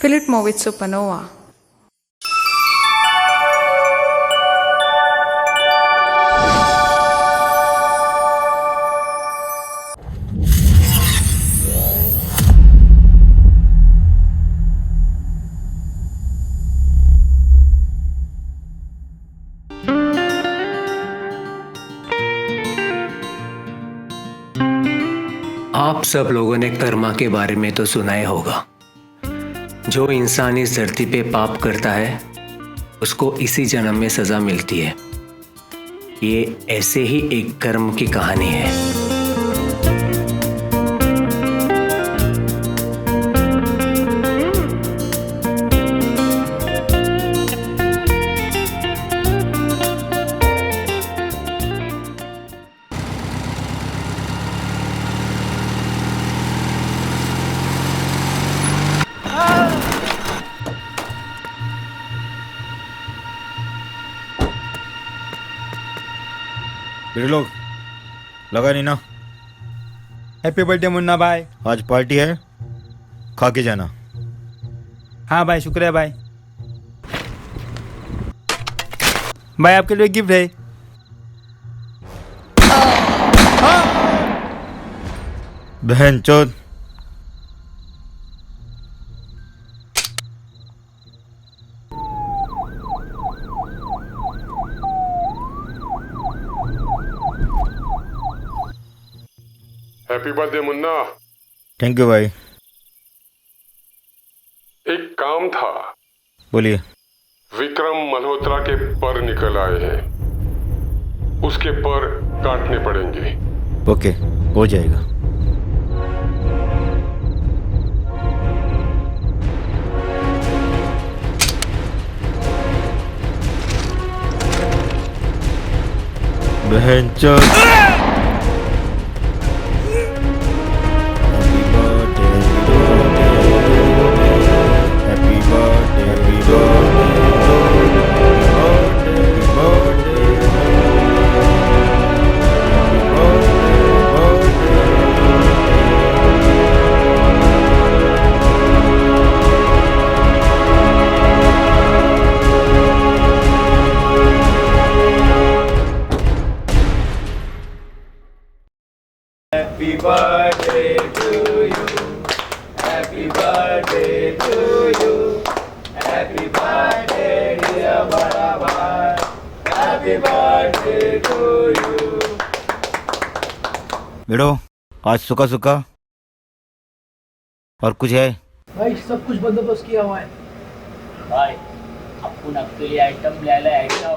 Fill it more with Supernova. आप सब लोगों ने कर्मा के बारे में तो सुना ही होगा। जो इंसान इस धरती पे पाप करता है उसको इसी जन्म में सजा मिलती है। ये ऐसे ही एक कर्म की कहानी है। फिर लोग लगा नहीं ना। हैप्पी बर्थडे मुन्ना भाई। आज पार्टी है, खा के जाना। हाँ भाई, शुक्रिया भाई। भाई आपके लिए गिफ्ट है। बहन चोद। Happy birthday Munna. Thank you भाई। एक काम था। बोलिए। विक्रम मल्होत्रा के पर निकल आए हैं, उसके पर काटने पड़ेंगे। ओके, हो जाएगा। बहन चोद। Happy birthday to you. Happy birthday to you. Happy birthday dear बड़ा भाई. Happy birthday to you. बेड़ो, आज सुखा सुखा और कुछ है? भाई सब कुछ बंदोबस्त किया हुआ है। भाई अपन आपके लिए आइटम ले आए आइटम।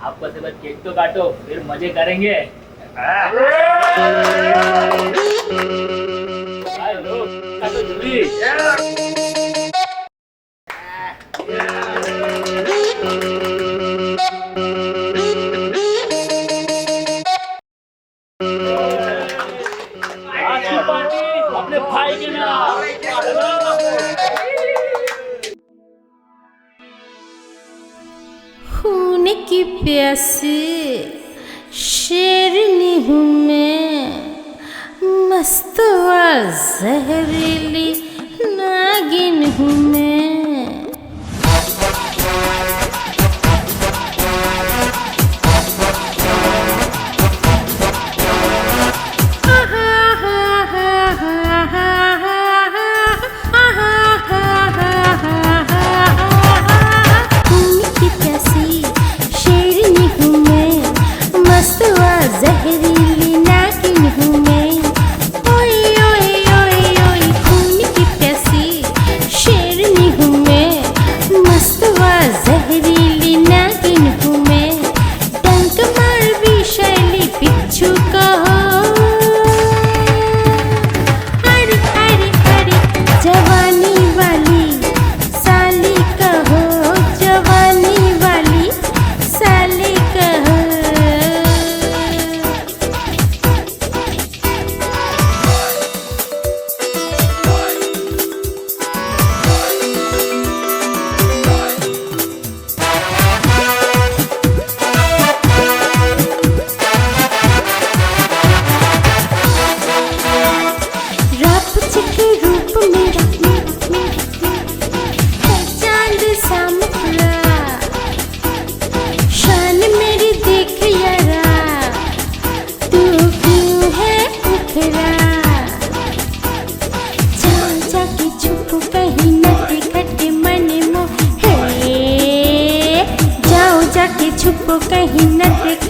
आप बस बस केक तो काटो, फिर मजे करेंगे। भाई लोग काटो जल्दी। आज की पार्टी अपने भाई के नाम। खून की प्यासी शेरनी हूँ मैं, मस्त व जहरीली नागिन हूँ मैं। खून की प्यासी शेरनी हूँ मैं, मस्त व जहरीली नागिन हूँ मैं। ओए ओए ओए ओए खून की प्यासी शेरनी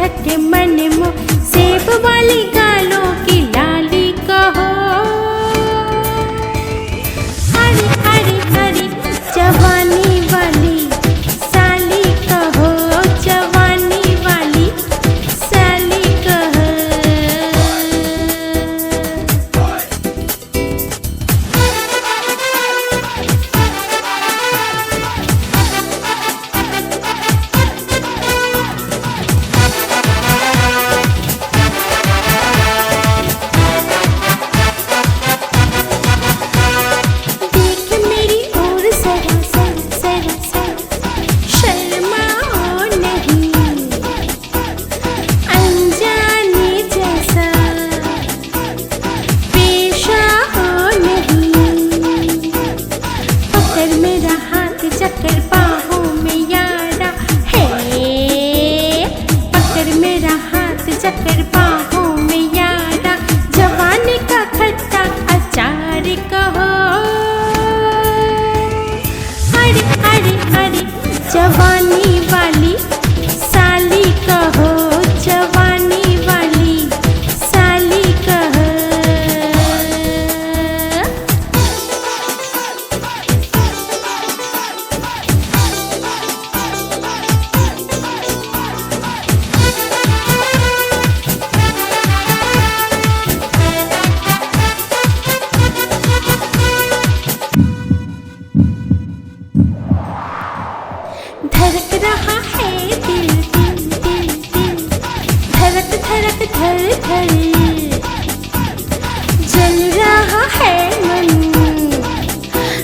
सके मन मो सेब वाली गालों की लाली कहो। हरी हरी हरी जवानी वाली साली कहो, जवानी वाली साली कहो। देख मेरी ओर जरा जरा शर्माओ नहीं, अनजाने जैसा पेश आओ नहीं। पकड़ मेरा हाथ चक्कर बाहों में यारा है, पकड़ मेरा हाथ चक्कर बाहों में यारा। जवानी का खट्टा अचार कहो। हरी हरी हरी जवानी वाली साली कहो, जवानी वाली साली कहो। धड़क रहा है दिल दिल दिल दिल, धड़क धड़क धड़ धड़। जल रहा है मन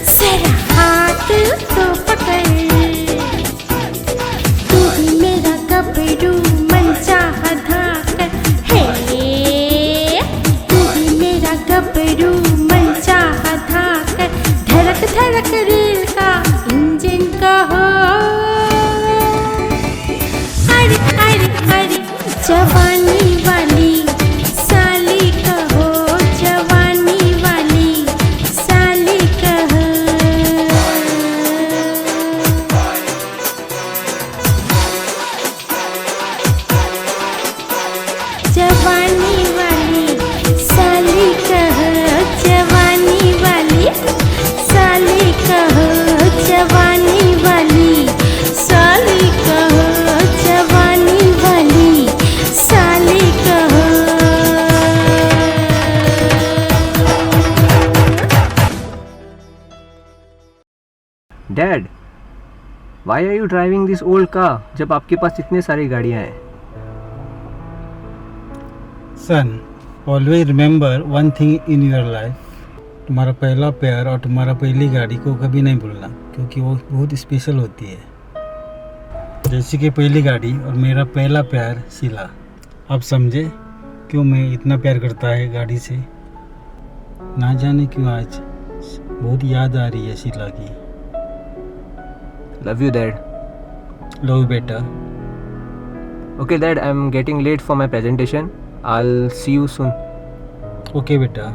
जरा हाथ तो पकड़। तू ही मेरा गबरू मन चाह धाकर है, तू ही मेरा गबरू मन चाह धाकर। धड़क धड़क रेल का इंजन कहो। हरी हरी हरी जवानी वाली साली कहो, जवानी वाली साली कहो। जवानी वाली साली कहो, जवानी वाली साली कहो, जवानी वाली साली कहो, जवानी वाली साली कहो। Dad, why are you driving this old car जब आपके पास इतने सारी गाड़ियां हैं? Son, always remember one thing in your life. तुम्हारा पहला प्यार और तुम्हारा पहली गाड़ी को कभी नहीं भूलना, क्योंकि वो बहुत स्पेशल होती है। जैसे कि पहली गाड़ी और मेरा पहला प्यार शीला। आप समझे क्यों मैं इतना प्यार करता है गाड़ी से? ना जाने क्यों आज बहुत याद आ रही है शीला की। Love you dad. लो बेटा। Okay dad, I'm getting late for my presentation. I'll see you soon. Okay बेटा,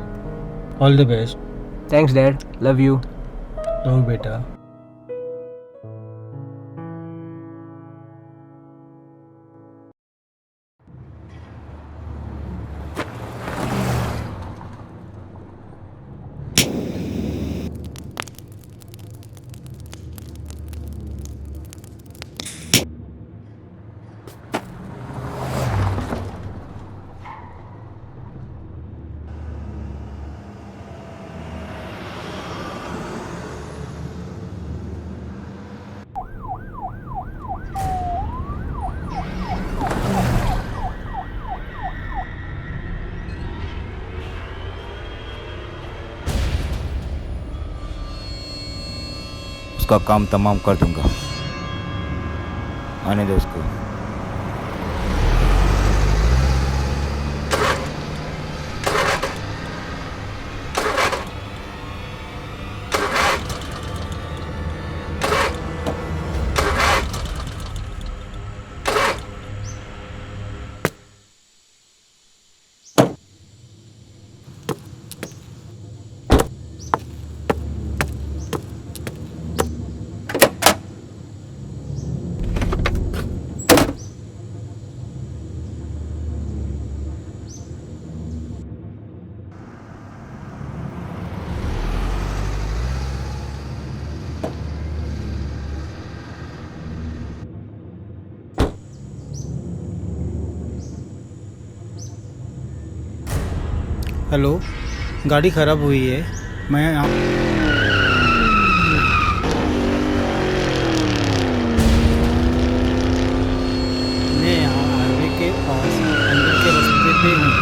all the best. Thanks dad. Love you. लो बेटा। उसका काम तमाम कर दूंगा। आने दो उसको। हेलो, गाड़ी ख़राब हुई है, मैं यहाँ हाईवे के पास अंदर के रास्ते पे हूँ।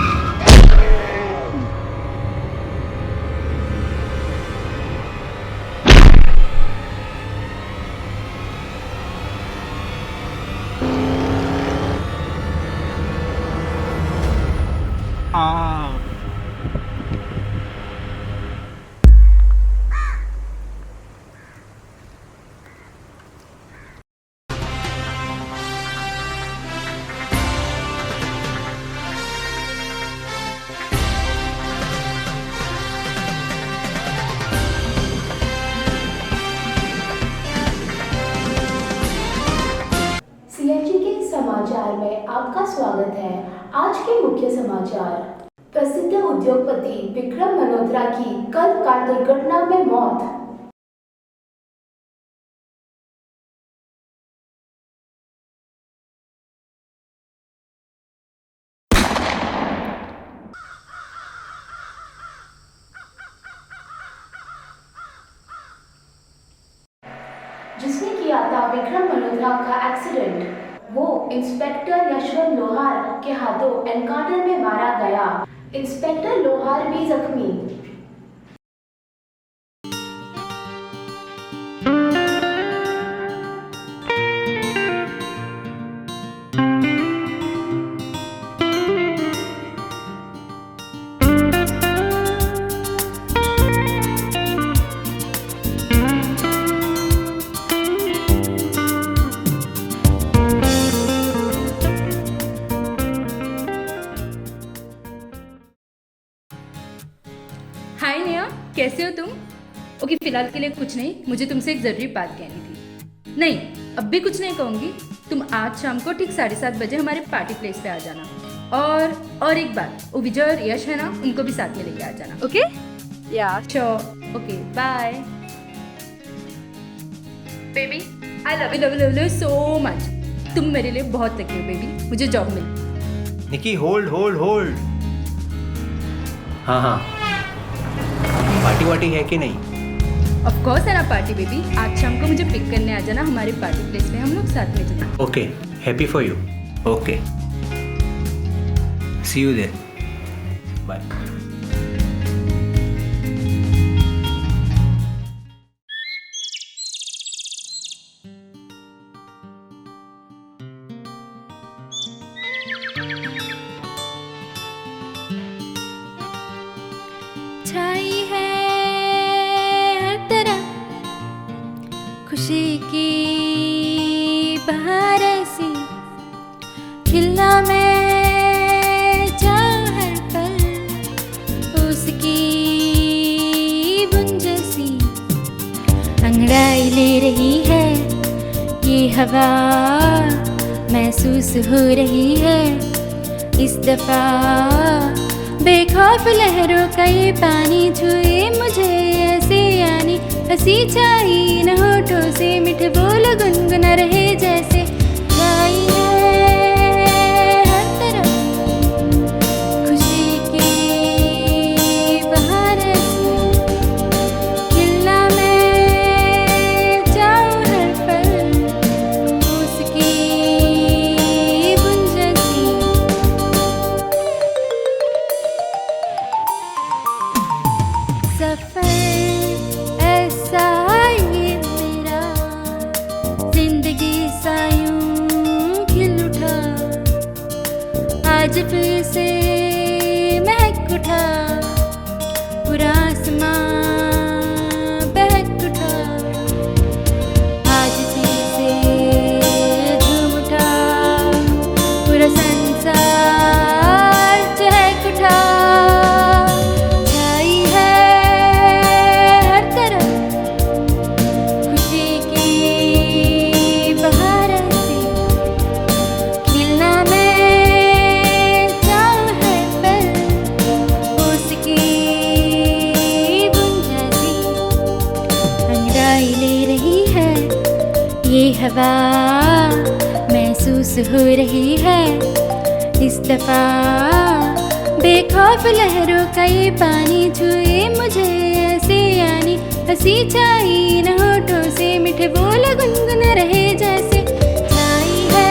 सीएचई के समाचार में आपका स्वागत है। आज के मुख्य समाचार। प्रसिद्ध उद्योगपति विक्रम मल्होत्रा की कल कार दुर्घटना में मौत। जिसने किया था विक्रम मल्होत्रा का एक्सीडेंट, वो इंस्पेक्टर यशवंत लोहार के हाथों एनकाउंटर में मारा गया। इंस्पेक्टर लोहार भी जख्मी। हाय नेहा, कैसे हो तुम? ओके, फिलहाल के लिए कुछ नहीं, मुझे तुमसे एक ज़रूरी बात कहनी थी। नहीं, अब भी कुछ नहीं कहूँगी। तुम आज शाम को ठीक 7:30 बजे हमारे पार्टी प्लेस पे आ जाना। और एक बात, वो विजय और यश है ना, उनको भी साथ में लेके आ जाना। ओके? या sure. Okay, bye baby. I love you so much. तुम मेरे लिए बहुत लकी हो बेबी। मुझे जॉब मिली। Nikki, hold. हाँ, पार्टी वार्टी है कि नहीं? ऑफ कोर्स है ना पार्टी बेबी। आज शाम को मुझे पिक करने आ जाना हमारे पार्टी प्लेस पे, हम लोग साथ में चलेंगे। Okay, happy for you. Okay, see you there. Bye. छाई है हर तरफ खुशी की बहार ऐसी, खिला मैं चाह हर पल उसकी बुंज सी। अंगड़ाई ले रही है ये हवा, महसूस हो रही है इस दफा। बेखौफ लहरों का ये पानी छुए मुझे ऐसे, यानी हंसी चाही न होठों से, मीठे बोल गुनगुना रहे जैसे। छाई है हर तरफ खुशी की बहार ऐसी, खिलना मैं चाहूं हर पल उसकी बुंज सी। सफर ऐसा ये मेरा, जिंदगी सा यूं खिल उठा, आज फिर से महक उठा, पूरा आसमां बहक उठा, आज फिर से झूम उठा, पूरा संसार चहक उठा। हवा महसूस हो रही है इस दफा। बेखौफ लहरों का ये पानी छुए मुझे ऐसे यानी हंसी छाई न होठों से मीठे बोल गुनगुन रहे जैसे छाई है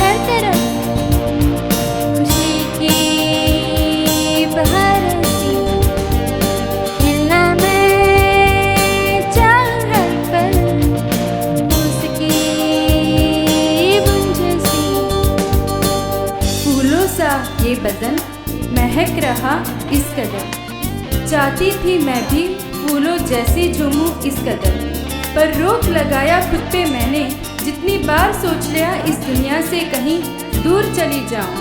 हर तरफ खुशी की बहार सी खिलना मैं चाहूं हर पल उसकी बुंज सी फूलों सा ये बदन महक रहा इस कदर चाहती थी मैं भी फूलों जैसी झूमूं इस कदर पर रोक लगाया खुद पे मैंने जितनी बार सोच लिया इस दुनिया से कहीं दूर चली जाऊं।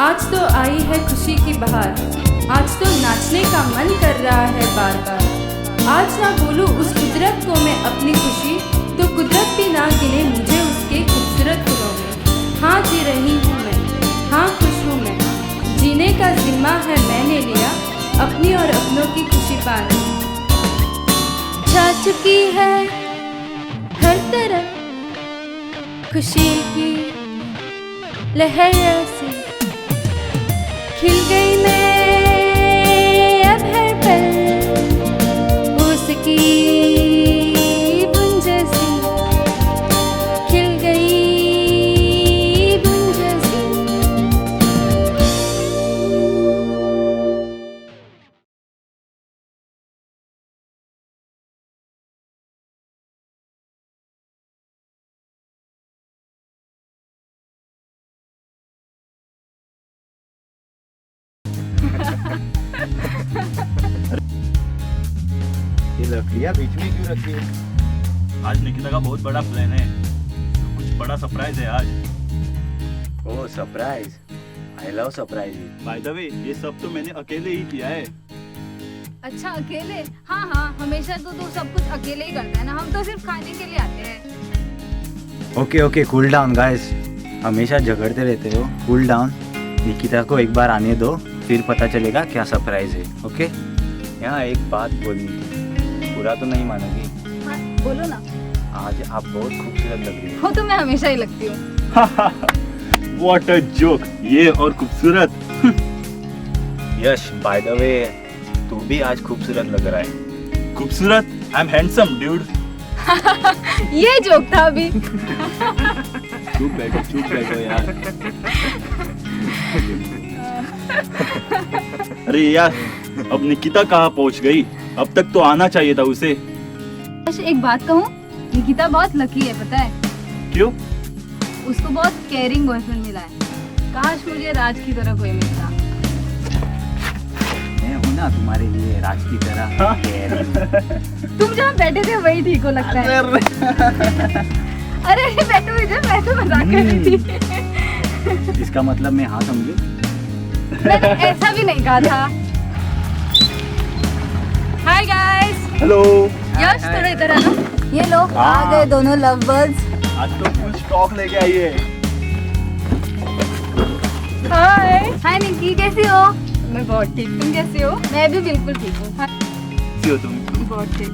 आज तो आई है खुशी की बहार, आज तो नाचने का मन कर रहा है बार बार। आज ना बोलूं उस कुदरत को मैं अपनी खुशी तो कुदरत भी ना गिने मुझे उसके खूबसूरत फूलों में। हाँ जी रही हूँ मैं, हाँ खुश हूँ मैं, जीने का जिम्मा है मैंने लिया अपनी और अपनों की खुशी पाने। छा चुकी है हर तरफ खुशी की लहर सी खिल गई मैं अब हर पल उसकी बुंज सी खिल गई बुंज सी। ये लकड़ियाँ बीच में क्यों रखी है? आज निकिता का बहुत बड़ा प्लान है, तो कुछ बड़ा सरप्राइज है आज। ओह surprise, I love surprise. By the way ये सब तो मैंने अकेले ही किया है। अच्छा अकेले? हाँ हाँ, हमेशा तो तू सब कुछ अकेले ही करता है ना, हम तो सिर्फ खाने के लिए आते हैं। Okay okay cool down guys, हमेशा झगड़ते रहते हो, कूल डाउन। निकिता को एक बार आने दो, फिर पता चलेगा क्या सरप्राइज है। ओके यहाँ एक बात बोलनी थी, पूरा तो नहीं मानोगी? हाँ, बोलो ना। आज आप बहुत खूबसूरत लग रही हो। वो तो मैं हमेशा ही लगती हूँ। व्हाट अ जोक, ये और खूबसूरत। यश बाय द वे तू भी आज खूबसूरत लग रहा है। खूबसूरत? I am handsome dude. ये जोक था अभी। चुप बैठो यार। अरे यार अब निकिता कहाँ पहुँच गई? अब तक तो आना चाहिए था उसे। एक बात कहूँ, निकिता बहुत लकी है पता है। क्यों? उसको बहुत केयरिंग बॉयफ्रेंड मिला है। काश मुझे राज की तरह कोई मिलता। मैं हूँ ना तुम्हारे लिए राज की तरह। तुम जहाँ बैठे थे वही ठीक हो लगता है। अरे बैठो इधर, मैं तो मजाक कर रही थी। इसका मतलब मैं हाँ समझू? मैंने ऐसा भी नहीं कहा था। Hi guys. हेलो। यश थोड़ा इधर आना। ये लो आ गए दोनों लव बर्ड्स। आज तो फुल स्टॉक लेके आई है। हाय। हाय निकी, कैसी हो? मैं बहुत ठीक, तुम कैसी हो? मैं भी बिल्कुल ठीक हूँ। कैसी हो तुम? बहुत ठीक।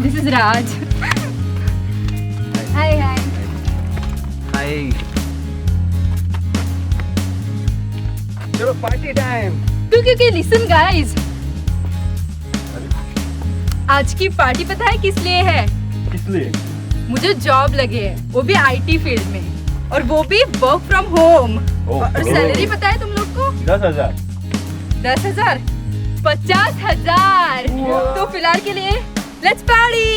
दिस इज राज। हाय हाय। हाय। चलो पार्टी टाइम। क्योंकि लिसन गाइस, आज की पार्टी पता है किस लिए है? किस लिए? मुझे जॉब लगी है, वो भी आईटी फील्ड में, और वो भी वर्क फ्रॉम होम। और सैलरी पता है तुम लोग को? 10,000। 10,000? 50,000। तो फिलहाल के लिए लेट्स पार्टी।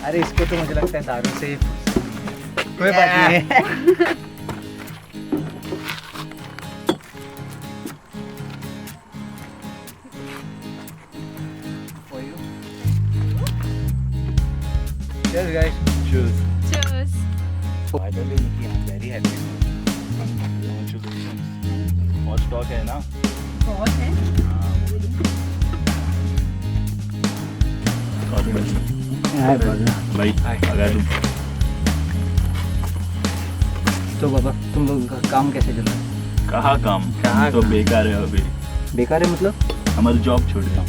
अरे इसको तो मुझे लगता है दारू से कोई बात नहीं है। Cheers guys. Cheers. Cheers. By the way, Nikki, I'm very happy. Congratulations. और स्टॉक है ना? बहुत है। भाई अगर तो बाबा तुम लोग का काम कैसे चल रहा है? कहाँ काम? कहाँ तो बेकार है अभी। बेकार है मतलब? हमारी जॉब छोड़ दिया,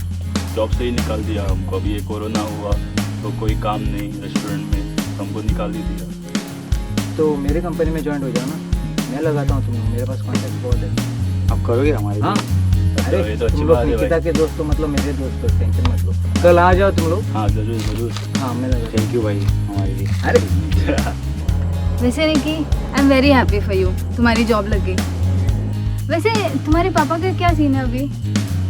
जॉब से ही निकाल दिया हमको। अभी ये कोरोना हुआ तो कोई काम नहीं रेस्टोरेंट में, तो हमको निकाल ही दिया। तो मेरे कंपनी में ज्वाइन हो जाओ ना, मैं लगाता हूँ तुम्हें, मेरे पास कॉन्टैक्ट बहुत है। आप करोगे हमारे? हाँ अरे ये तो अच्छी तुम लोग बात है निकिता भाई। के दोस्त तो मतलब मेरे दोस्त, तो टेंशन मत लो। कल आ जाओ तुम लोग। हाँ जरूर जरूर। हाँ मैं लगा। थैंक यू भाई हमारे लिए। अरे वैसे Nikki, I am very happy for you, तुम्हारी जॉब लग गई। वैसे तुम्हारे पापा का क्या सीन है अभी?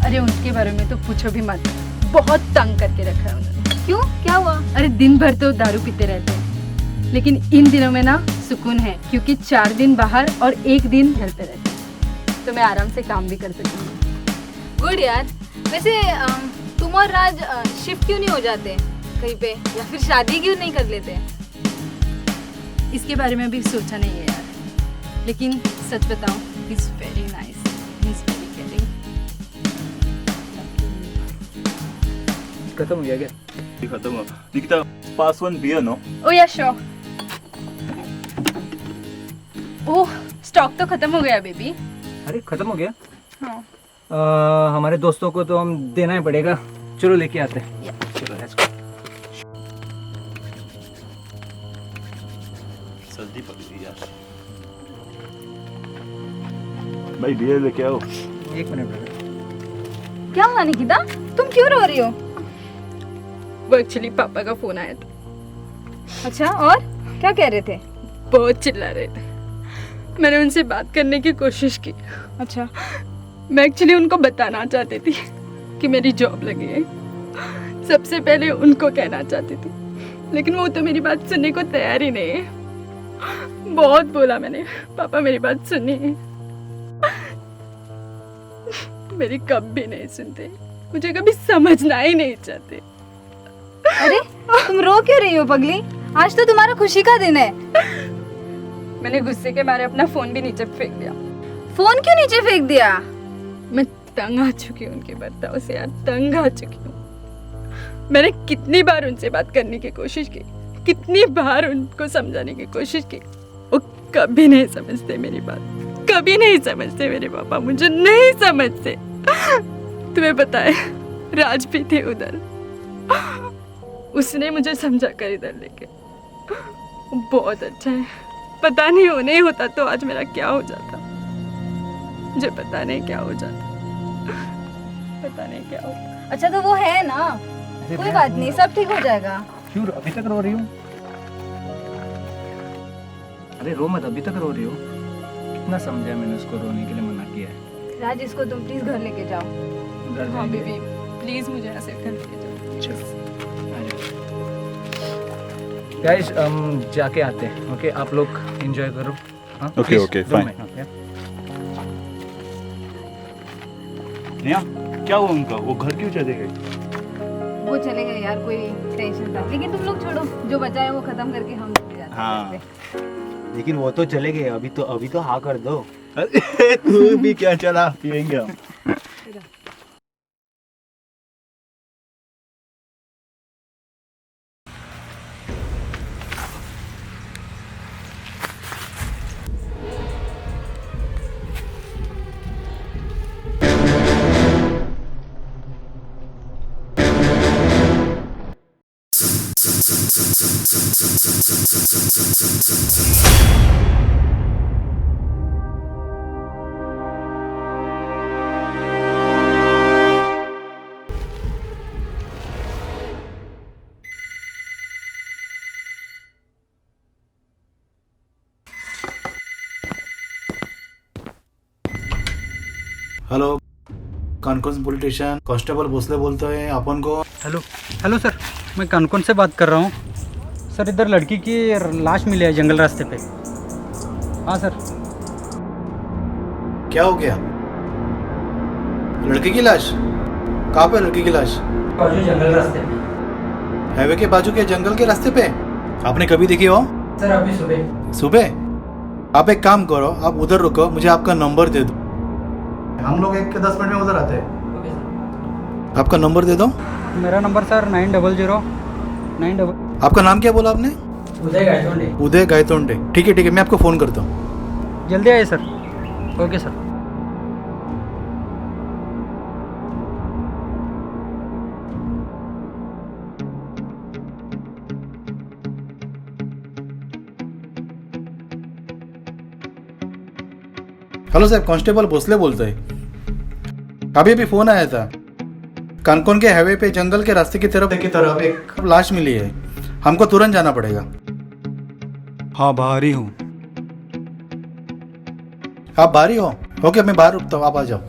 अरे उनके बारे में तो पूछो भी मत, बहुत तंग करके रखा है उन्होंने। क्यों, क्या हुआ? अरे दिन भर तो दारू पीते रहते हैं, लेकिन इन दिनों में ना सुकून है, क्योंकि 4 दिन बाहर और 1 दिन घर पे रहते हैं, तो मैं आराम से काम भी कर सकती हूँ। गुड यार। वैसे तुम और राज शिफ्ट क्यों नहीं हो जाते कहीं पे, या फिर शादी क्यों नहीं कर लेते? इसके बारे में भी सोचा नहीं है यार, लेकिन सच बताऊं, is very nice, is very caring. खत्म हो गया क्या? खत्म हो निकिता, पास 1 बियर नो? ओ या श्योर। ओह स्टॉक तो खत्म हो गया बेबी। अरे खत्म हो गया? हाँ हमारे दोस्तों को तो हम देना ही पड़ेगा, चलो लेके आते हैं। चलो let's go। सर्दी पड़ गई यार। भाई बियर लेके आओ। 1 मिनट। क्या हुआ निकिता, तुम क्यों रो रही हो? वो एक्चुअली पापा का फोन आया था, अच्छा, और क्या कह रहे थे? बहुत चिल्ला रहे थे। मैंने उनसे बात करने की कोशिश की। अच्छा, मैं एक्चुअली उनको बताना चाहती थी कि मेरी जॉब लगी है, सबसे पहले उनको कहना चाहती थी, लेकिन वो तो मेरी बात सुनने को तैयार ही नहीं है। बहुत बोला मैंने, पापा मेरी बात सुनिए, मेरी कब भी नहीं सुनते, मुझे कभी समझना ही नहीं चाहते। अरे तुम रो क्यों रही हो पगली? आज तो तुम्हारा खुशी का दिन है। मैंने गुस्से के मारे अपना फोन भी नीचे फेंक दिया। फोन क्यों नीचे फेंक दिया? मैं तंग आ चुकी हूँ उनके बर्ताव से यार, तंग आ चुकी हूँ। मैंने कितनी बार उनसे बात करने की कोशिश की, कितनी बार उनको समझाने की कोशिश की, वो कभी नहीं समझते मेरी बात, कभी नहीं समझते मेरे पापा, मुझे नहीं समझते। तुम्हें पता है राज भी थे उधर, उसने मुझे समझा कर इधर लेके, वो बहुत अच्छा है। पता नहीं वो नहीं होता तो आज मेरा क्या हो जाता, मुझे पता नहीं क्या हो जाता, पता नहीं क्या होता। अच्छा तो वो है ना, कोई बात नहीं, सब ठीक हो जाएगा। क्यों अभी तक रो रही हूँ? अरे रो मत, अभी तक रो रही हो? कितना समझाया मैंने उसको, रोने के लिए मना किया है। राज इसको तुम प्लीज घर लेके जाओ। हाँ बेबी प्लीज मुझे ऐसे घर ले जाओ। गाइस हम जाके आते हैं, ओके? आप लोग एंजॉय करो। हाँ Okay, please, okay, 2 fine. Minute, okay? Neha, क्या हुआ उनका? वो घर क्यों चले गए? वो चले गए यार, कोई टेंशन था, लेकिन तुम लोग छोड़ो, जो बचा है वो खत्म करके हम चले जाते हैं। हाँ लेकिन वो तो चले गए, अभी तो हाँ कर दो। अरे तू भी क्या चला, पिएंगे हम। हेलो, कॉन्कोन पुलिस स्टेशन, कांस्टेबल भोसले बोलते हैं अपन को। हेलो हेलो सर, मैं कनकन से बात कर रहा हूँ सर। इधर लड़की की लाश मिली है जंगल रास्ते पे। हाँ सर। क्या हो गया? लड़की की लाश कहाँ पे? लड़की की लाश बाजू जंगल रास्ते पे, हाईवे के बाजू के जंगल के रास्ते पे। आपने कभी देखी हो? सर अभी सुबह। सुबह? आप एक काम करो, आप उधर रुको, मुझे आपका नंबर दे दो, हम लोग 1 के 10 मिनट में उधर आते हैं। आपका नंबर दे दो। मेरा नंबर सर 900 आपका नाम क्या बोला आपने? उदय गायतोंडे। उदय गायतोंडे, ठीक है, मैं आपको फ़ोन करता हूँ। जल्दी आइए सर। Okay sir. हेलो साहब, कांस्टेबल भोसले बोलते हैं। अभी अभी फोन आया था, कानकोन के हाईवे पे जंगल के रास्ते की तरफ एक लाश मिली है। हमको तुरंत जाना पड़ेगा। हाँ बाहर ही हूँ। आप बाहर ही हो? ओके, मैं बाहर रुकता हूँ, आप आ जाओ।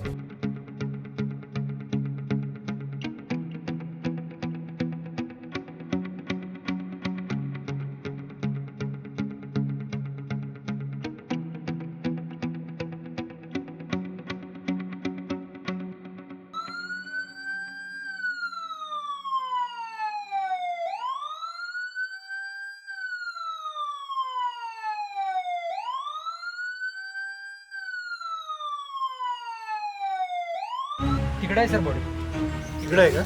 तिकडे आहे सर बॉडी. इकडे आहे का?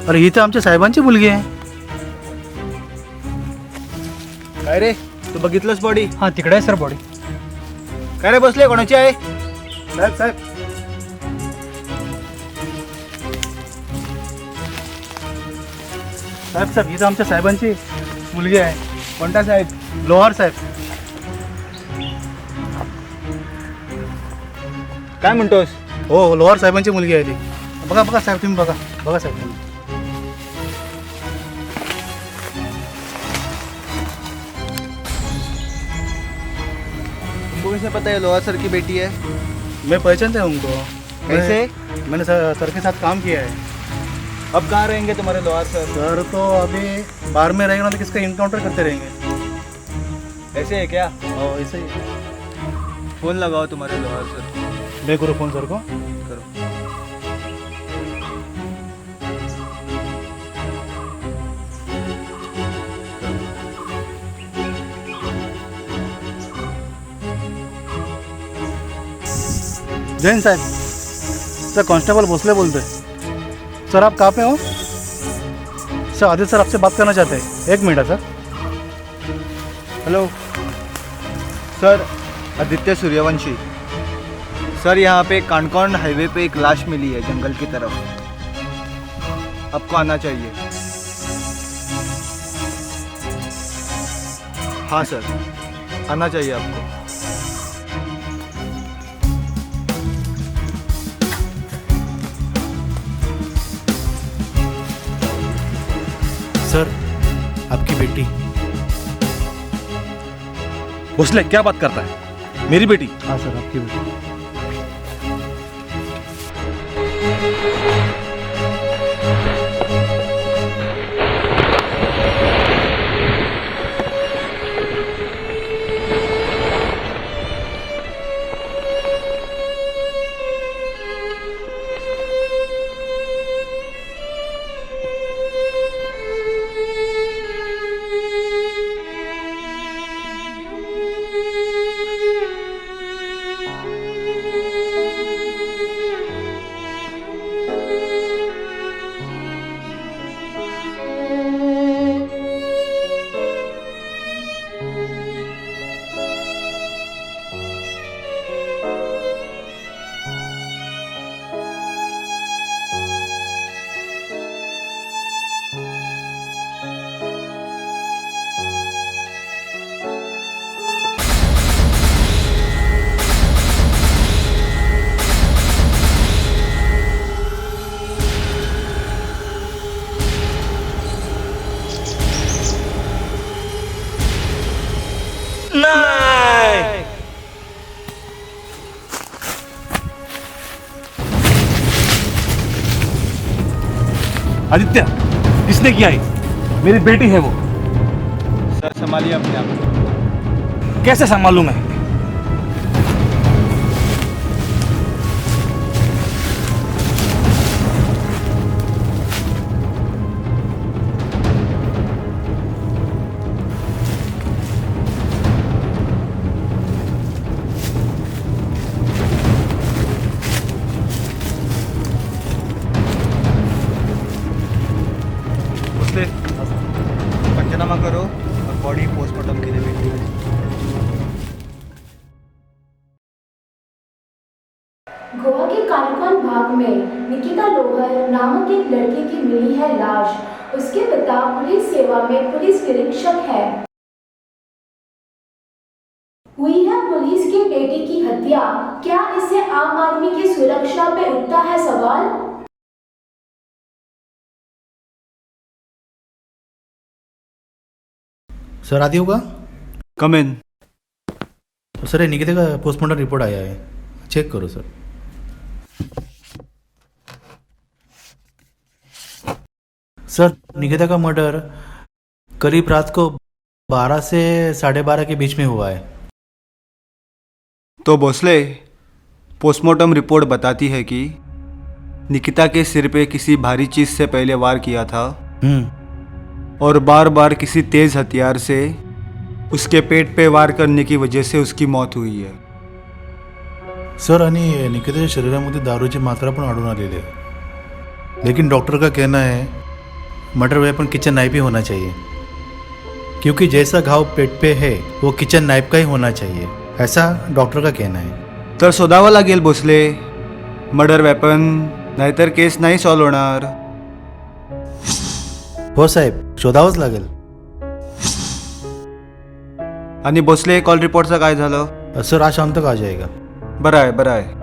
अरे ही तर आमच्या साहेबांची मुलगी आहे. काय रे, तू बघितलंस बॉडी? हां, तिकडे आहे सर बॉडी. काय रे बसले, कोणाची आहे? साहेब साहेब साहेब साहेब ही तर आमच्या साहेबांची मुलगी आहे. कोणता साहेब? लोहार साहेब. काय म्हणतोस? हो, लोहार साहेबांची मुलगी आहे ती. बघा बघा साहेब, तुम्ही बघा बघा साहेब तुम्ही. तुमको कैसे पता है लोहार सर की बेटी है? मैं पहचानता हूँ उनको. कैसे? मैंने सर के साथ काम किया है. अब कहाँ रहेंगे तुम्हारे लोहार सर? सर तो अभी बाहर में रहेंगे ना, तो किसका इनकाउंटर करते रहेंगे. ऐसे है क्या? और ऐसे ही. फोन लगाओ तुम्हारे लोहार सर. मैं करूँ फोन सर को? करो. जैन साहब, सर कांस्टेबल भोसले बोलते हैं. सर आप कहाँ पे हो? सर आदित्य सर आपसे बात करना चाहते हैं. 1 minute sir. Hello sir, Aditya Suryavanshi sir. यहाँ पे कानकौन हाईवे पे एक लाश मिली है जंगल की तरफ. आपको आना चाहिए. हाँ सर, आना चाहिए आपको. सर आपकी बेटी. भोसले क्या बात करता है? मेरी बेटी? हाँ सर, आपकी बेटी. आदित्य, किसने किया है? मेरी बेटी है वो. सर संभालिए अपने आप को. कैसे संभालूं मैं? पंचनामा करो और बॉडी पोस्टमार्टम के लिए भेजो. गोवा के कानकोन भाग में निकिता लोहर नामक एक लड़की की मिली है लाश. उसके पिता पुलिस सेवा में पुलिस निरीक्षक है. हुई है पुलिस के बेटे की हत्या, क्या इससे आम आदमी की सुरक्षा पे उठता है सवाल? सर आदि होगा? कम इन। सर ये निकिता का पोस्टमार्टम रिपोर्ट आया है, चेक करो सर। सर निकिता का मर्डर करीब रात को 12 से 12:30 के बीच में हुआ है। तो भोसले, पोस्टमार्टम रिपोर्ट बताती है कि निकिता के सिर पे किसी भारी चीज से पहले वार किया था और बार बार किसी तेज हथियार से उसके पेट पे वार करने की वजह से उसकी मौत हुई है। सर आणि निकिताच्या शरीरामध्ये दारूची मात्रा पण आढळून आलेली आहे, लेकिन डॉक्टर का कहना है मर्डर वेपन किचन नाइफ ही होना चाहिए, क्योंकि जैसा घाव पेट पे है वो किचन नाइफ का ही होना चाहिए, ऐसा डॉक्टर का कहना है। तर शोधावं लागेल भोसले मर्डर वेपन, नाहीतर केस नाही सॉल्व होणार। हो साहेब, शोधावंच लागेल। आणि भोसले कॉल रिपोर्टचं काय झालं? सर आज शाम तक आ जाएगा। बरं आहे, बरं आहे।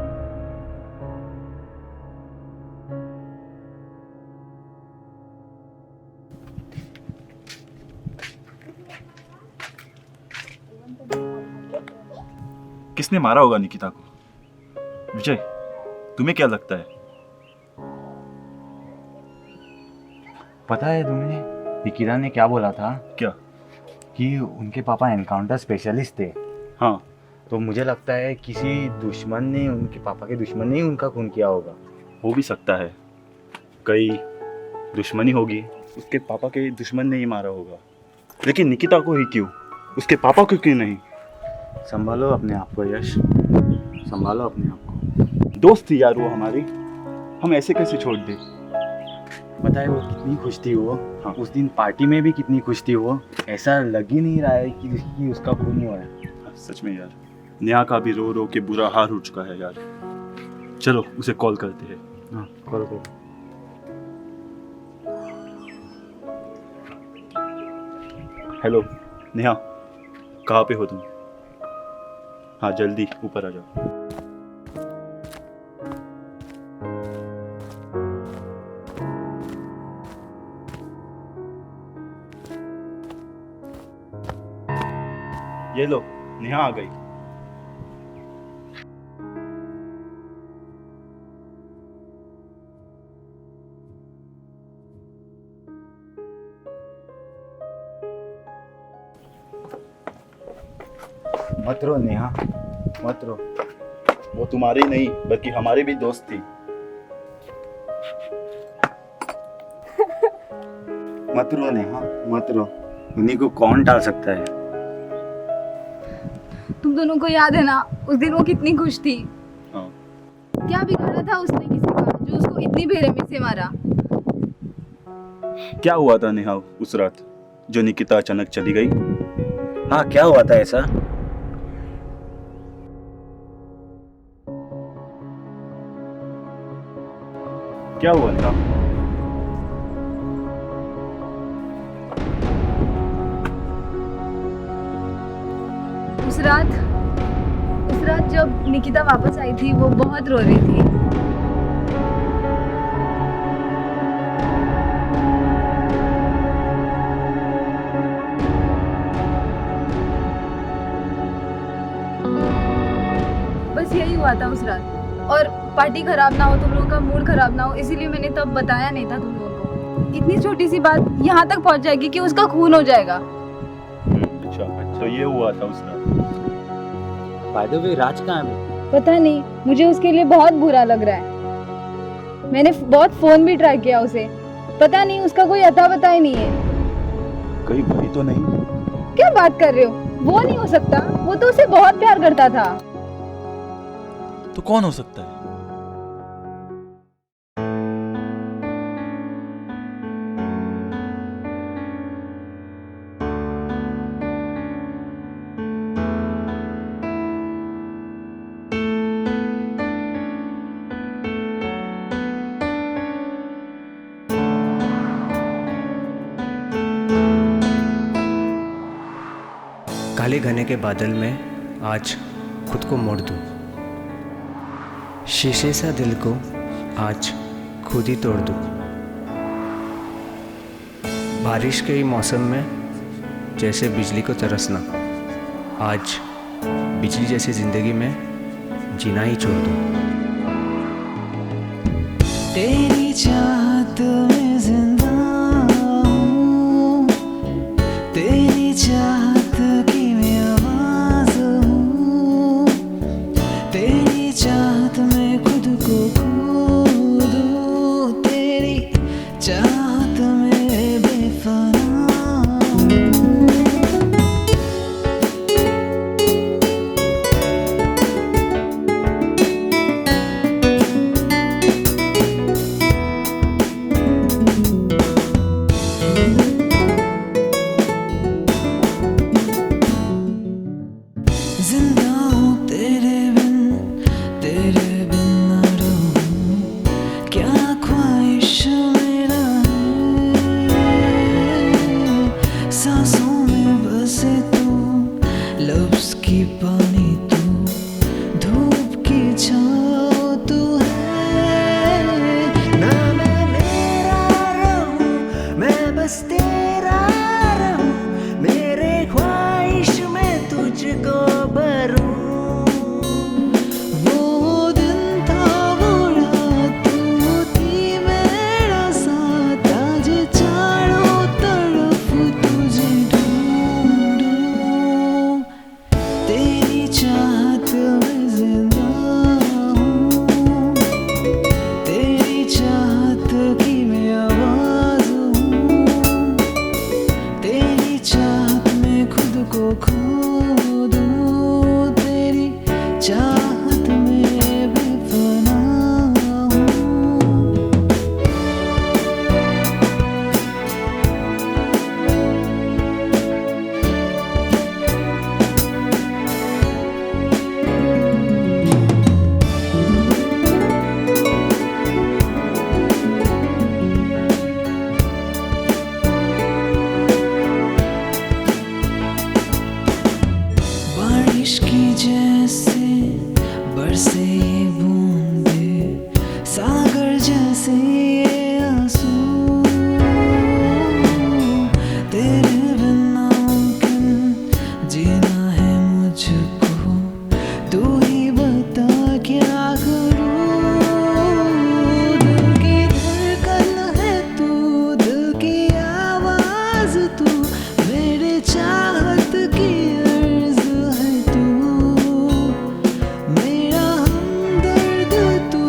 किसने मारा होगा निकिता को? विजय, तुम्हें क्या लगता है? पता है तुम्हें निकिता ने क्या बोला था? क्या? कि उनके पापा एनकाउंटर स्पेशलिस्ट थे। हाँ, तो मुझे लगता है किसी दुश्मन ने, उनके पापा के दुश्मन ने ही उनका खून किया होगा। हो भी सकता है, कई दुश्मनी होगी, उसके पापा के दुश्मन ने ही मारा होगा, लेकिन निकिता को ही क्यों? उसके पापा को क्यों नहीं? संभालो अपने आप को यश, संभालो अपने आप को। दोस्त थी यार वो हमारी, हम ऐसे कैसे छोड़ दे? पता है वो कितनी खुश थी वो। हाँ, उस दिन पार्टी में भी कितनी खुश थी वो। ऐसा लग ही नहीं रहा है कि उसका खून हुआ है। सच में यार, नेहा का भी रो रो के बुरा हाल हो चुका है यार। चलो उसे कॉल करते हैं। हाँ, करो। हेलो नेहा, कहाँ पे हो तुम? हाँ जल्दी ऊपर आ जाओ। ये लो, नेहा आ गई। मत रो नेहा, मत रो। वो तुम्हारी नहीं बल्कि हमारी भी दोस्त थी। मत रो नेहा, मत रो। उन्हीं को कौन टाल सकता है? तुम दोनों को याद है ना उस दिन वो कितनी खुश थी? हाँ। क्या बिगाड़ा था उसने किसी का जो उसको इतनी बेरहमी से मारा? क्या हुआ था नेहा उस रात जो निकिता अचानक चली गई? हाँ, क्या हुआ था ऐसा? क्या हुआ नेहा? उस रात जब निकिता वापस आई थी वो बहुत रो रही थी। बस यही हुआ था उस रात, और पार्टी खराब ना हो, तुम लोगों का मूड खराब ना हो, इसीलिए मैंने तब बताया नहीं था तुम लोगों को। इतनी छोटी सी बात यहाँ तक पहुँच जाएगी कि उसका खून हो जाएगा। अच्छा, तो ये हुआ था उस रात। बाय द वे, राज कहाँ है? पता नहीं, मुझे उसके लिए बहुत बुरा लग रहा है। मैंने बहुत फोन भी ट्राई किया उसे, पता नहीं उसका कोई अता पता ही नहीं है। कहीं वही तो नहीं? क्या बात कर रहे हो? वो नहीं हो सकता, वो तो उसे बहुत प्यार करता था। तो कौन हो सकता है? काले घने के बादल में आज खुद को मोड़ दूं। शीशे सा दिल को आज खुद ही तोड़ दूं। बारिश के ही मौसम में जैसे बिजली को तरसना, आज बिजली जैसी जिंदगी में जीना ही छोड़ दूं। तेरी चाहत में जिंदा हूँ, तेरी चाहत की मैं आवाज़ हूँ, तेरी चाहत में खुद को खो दूँ, तेरी चाहत में बेफना हूँ। जिंदा हूँ तेरे बिन ना रहूँ, क्या ख्वाहिश मेरा है। सांसों में बसे तू, लफ्ज़ की पानी तू, धूप की छाँव तू है। ना मैं मेरा रहूँ, मैं बस तेरा रहूँ, मेरे ख्वाहिश में तुझको भरूं। वो दिन था, वो रात थी मेरा साथ, आज चारों तरफ तुझे ढूंढूं। तेरी चाहत में जिंदा हूँ, तेरी चाहत की मैं आवाज़ हूँ, तेरी चाहत में खुद को खो दूँ, तेरी चाहत में बेफना हूँ। बारिश की जैसे बरसे ये बूंदे, सागर जैसे ये आंसू, तेरे बिन नामुमकिन जीना है मुझको, तू ही बता क्या करूं। दिल की धड़कन है तू, दिल की आवाज़ तू, मेरे चाहत की अर्ज़ है तू, मेरा हमदर्द तू,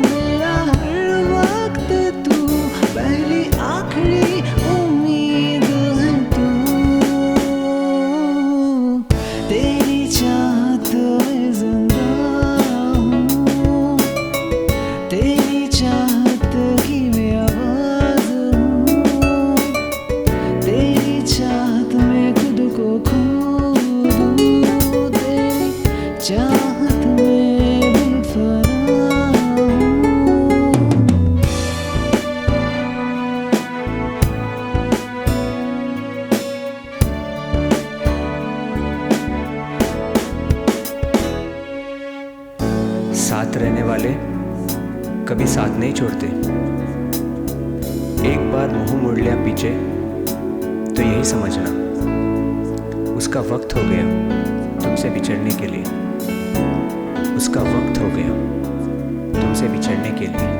मेरा हर वक्त तू, पहली आखिरी उम्मीद है तू। तेरी चाहत में जिंदा हूँ, तेरी चाहत की मैं आवाज़ हूँ, तेरी चाहत में खुद को खो दूँ, तेरी चाहत में बेफना हूँ। साथ रहने वाले कभी साथ नहीं छोड़ते। एक बार मुंह मोड़ लिया पीछे तो यही समझना उसका वक्त हो गया तुमसे बिछड़ने के लिए, उसका वक्त हो गया तुमसे बिछड़ने के लिए।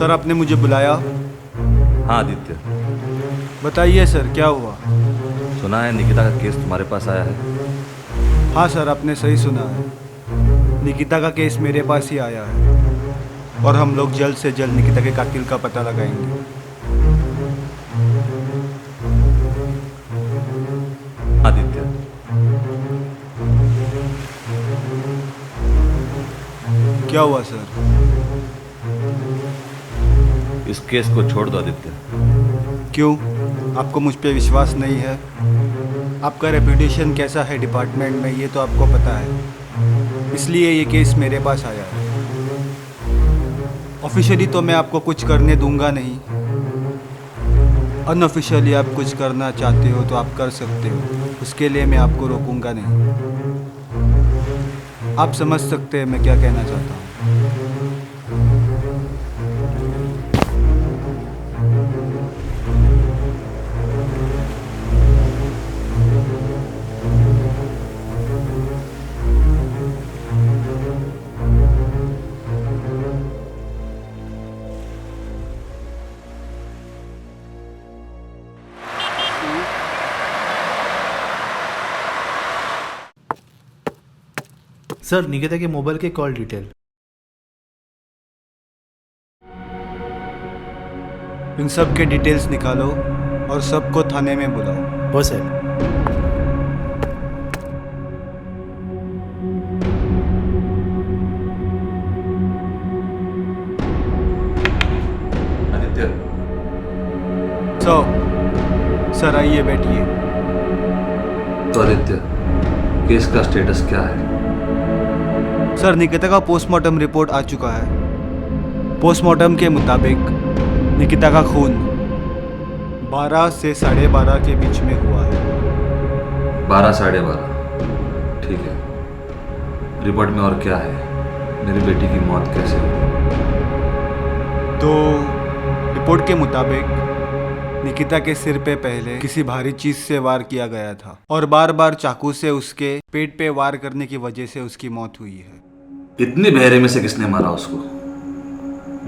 सर, आपने मुझे बुलाया? हाँ आदित्य, बताइए सर, क्या हुआ? सुना है निकिता का केस तुम्हारे पास आया है? हाँ सर, आपने सही सुना है। निकिता का केस मेरे पास ही आया है और हम लोग जल्द से जल्द निकिता के कातिल का पता लगाएंगे। आदित्य, क्या हुआ सर? इस केस को छोड़ दो आदित्य। क्यों? आपको मुझ पे विश्वास नहीं है? आपका रेपुटेशन कैसा है डिपार्टमेंट में, ये तो आपको पता है, इसलिए ये केस मेरे पास आया है। ऑफिशियली तो मैं आपको कुछ करने दूंगा नहीं, अनऑफिशियली आप कुछ करना चाहते हो तो आप कर सकते हो, उसके लिए मैं आपको रोकूंगा नहीं। आप समझ सकते हैं मैं क्या कहना चाहता हूँ। सर, निकिता के मोबाइल के कॉल डिटेल। इन सब के डिटेल्स निकालो और सबको थाने में बुलाओ। हो सर। आदित्य। सर आइए, बैठिए। तो आदित्य, केस का स्टेटस क्या है? सर, निकिता का पोस्टमार्टम रिपोर्ट आ चुका है। पोस्टमार्टम के मुताबिक निकिता का खून 12 से 12:30 के बीच में हुआ है। 12 साढ़े 12, ठीक है। रिपोर्ट में और क्या है? मेरी बेटी की मौत कैसे हुई? तो रिपोर्ट के मुताबिक निकिता के सिर पे पहले किसी भारी चीज से वार किया गया था और बार बार चाकू से उसके पेट पे वार करने की वजह से उसकी मौत हुई है। इतनी बेरहमी से किसने मारा उसको?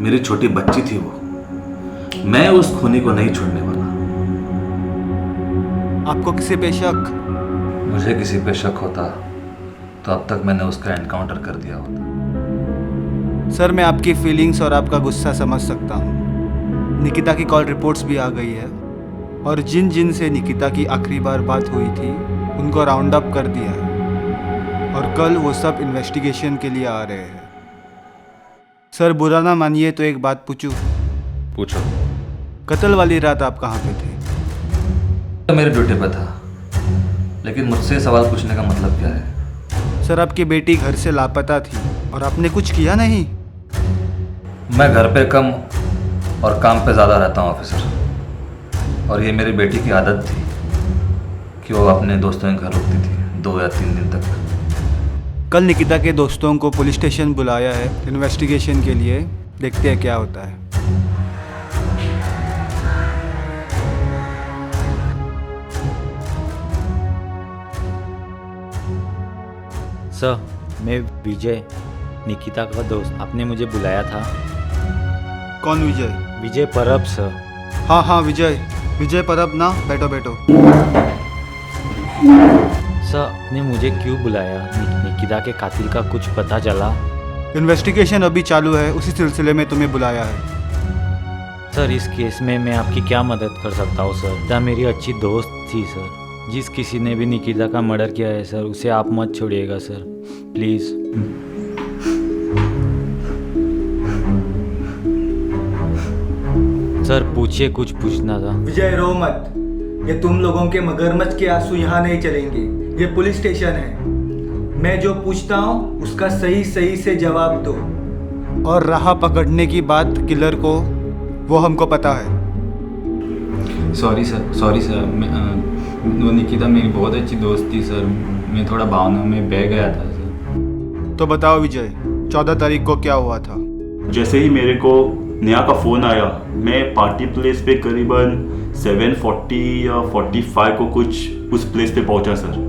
मेरी छोटी बच्ची थी वो। मैं उस खूनी को नहीं छोड़ने वाला। आपको किसी पे शक? मुझे किसी पे शक होता तो अब तक मैंने उसका एनकाउंटर कर दिया होता। सर, मैं आपकी फीलिंग्स और आपका गुस्सा समझ सकता हूँ। निकिता की कॉल रिपोर्ट्स भी आ गई है और जिन जिन से निकिता की आखिरी बार बात हुई थी उनको राउंड अप कर दिया है और कल वो सब इन्वेस्टिगेशन के लिए आ रहे हैं। सर, बुरा ना मानिए तो एक बात पूछूं? पूछो। कत्ल वाली रात आप कहाँ पे थे? तो मेरे ड्यूटी पे था, लेकिन मुझसे सवाल पूछने का मतलब क्या है? सर, आपकी बेटी घर से लापता थी और आपने कुछ किया नहीं? मैं घर पे कम और काम पे ज़्यादा रहता हूँ ऑफिसर, और ये मेरी बेटी की आदत थी कि वो अपने दोस्तों के घर रुकती थी 2 या 3 दिन तक। कल निकिता के दोस्तों को पुलिस स्टेशन बुलाया है इन्वेस्टिगेशन के लिए, देखते हैं क्या होता है। सर, मैं विजय, निकिता का दोस्त। आपने मुझे बुलाया था। कौन विजय? विजय परब सर। हाँ, विजय परब ना। बैठो बैठो। सर, आपने मुझे क्यों बुलाया? निकिता के कातिल का कुछ पता चला? इन्वेस्टिगेशन अभी चालू है, उसी सिलसिले में तुम्हें बुलाया है। सर, इस केस में मैं आपकी क्या मदद कर सकता हूँ सर? निकिता मेरी अच्छी दोस्त थी सर। जिस किसी ने भी निकिता का मर्डर किया है सर, उसे आप मत छोड़िएगा सर, प्लीज़। सर, पूछिए, कुछ पूछना था। विजय, रो मत। ये तुम लोगों के मगरमच्छ के आंसू यहाँ नहीं चलेंगे। ये पुलिस स्टेशन है। मैं जो पूछता हूँ उसका सही सही से जवाब दो, और राह पकड़ने की बात किलर को, वो हमको पता है। सॉरी सर, वो निकिता मेरी बहुत अच्छी दोस्त थी सर। मैं थोड़ा भावना में बह गया था सर। तो बताओ विजय, 14 तारीख को क्या हुआ था? जैसे ही मेरे को नेहा का फ़ोन आया, मैं पार्टी प्लेस पे करीबन 7:40 या 45 को कुछ उस प्लेस पे पहुंचा सर।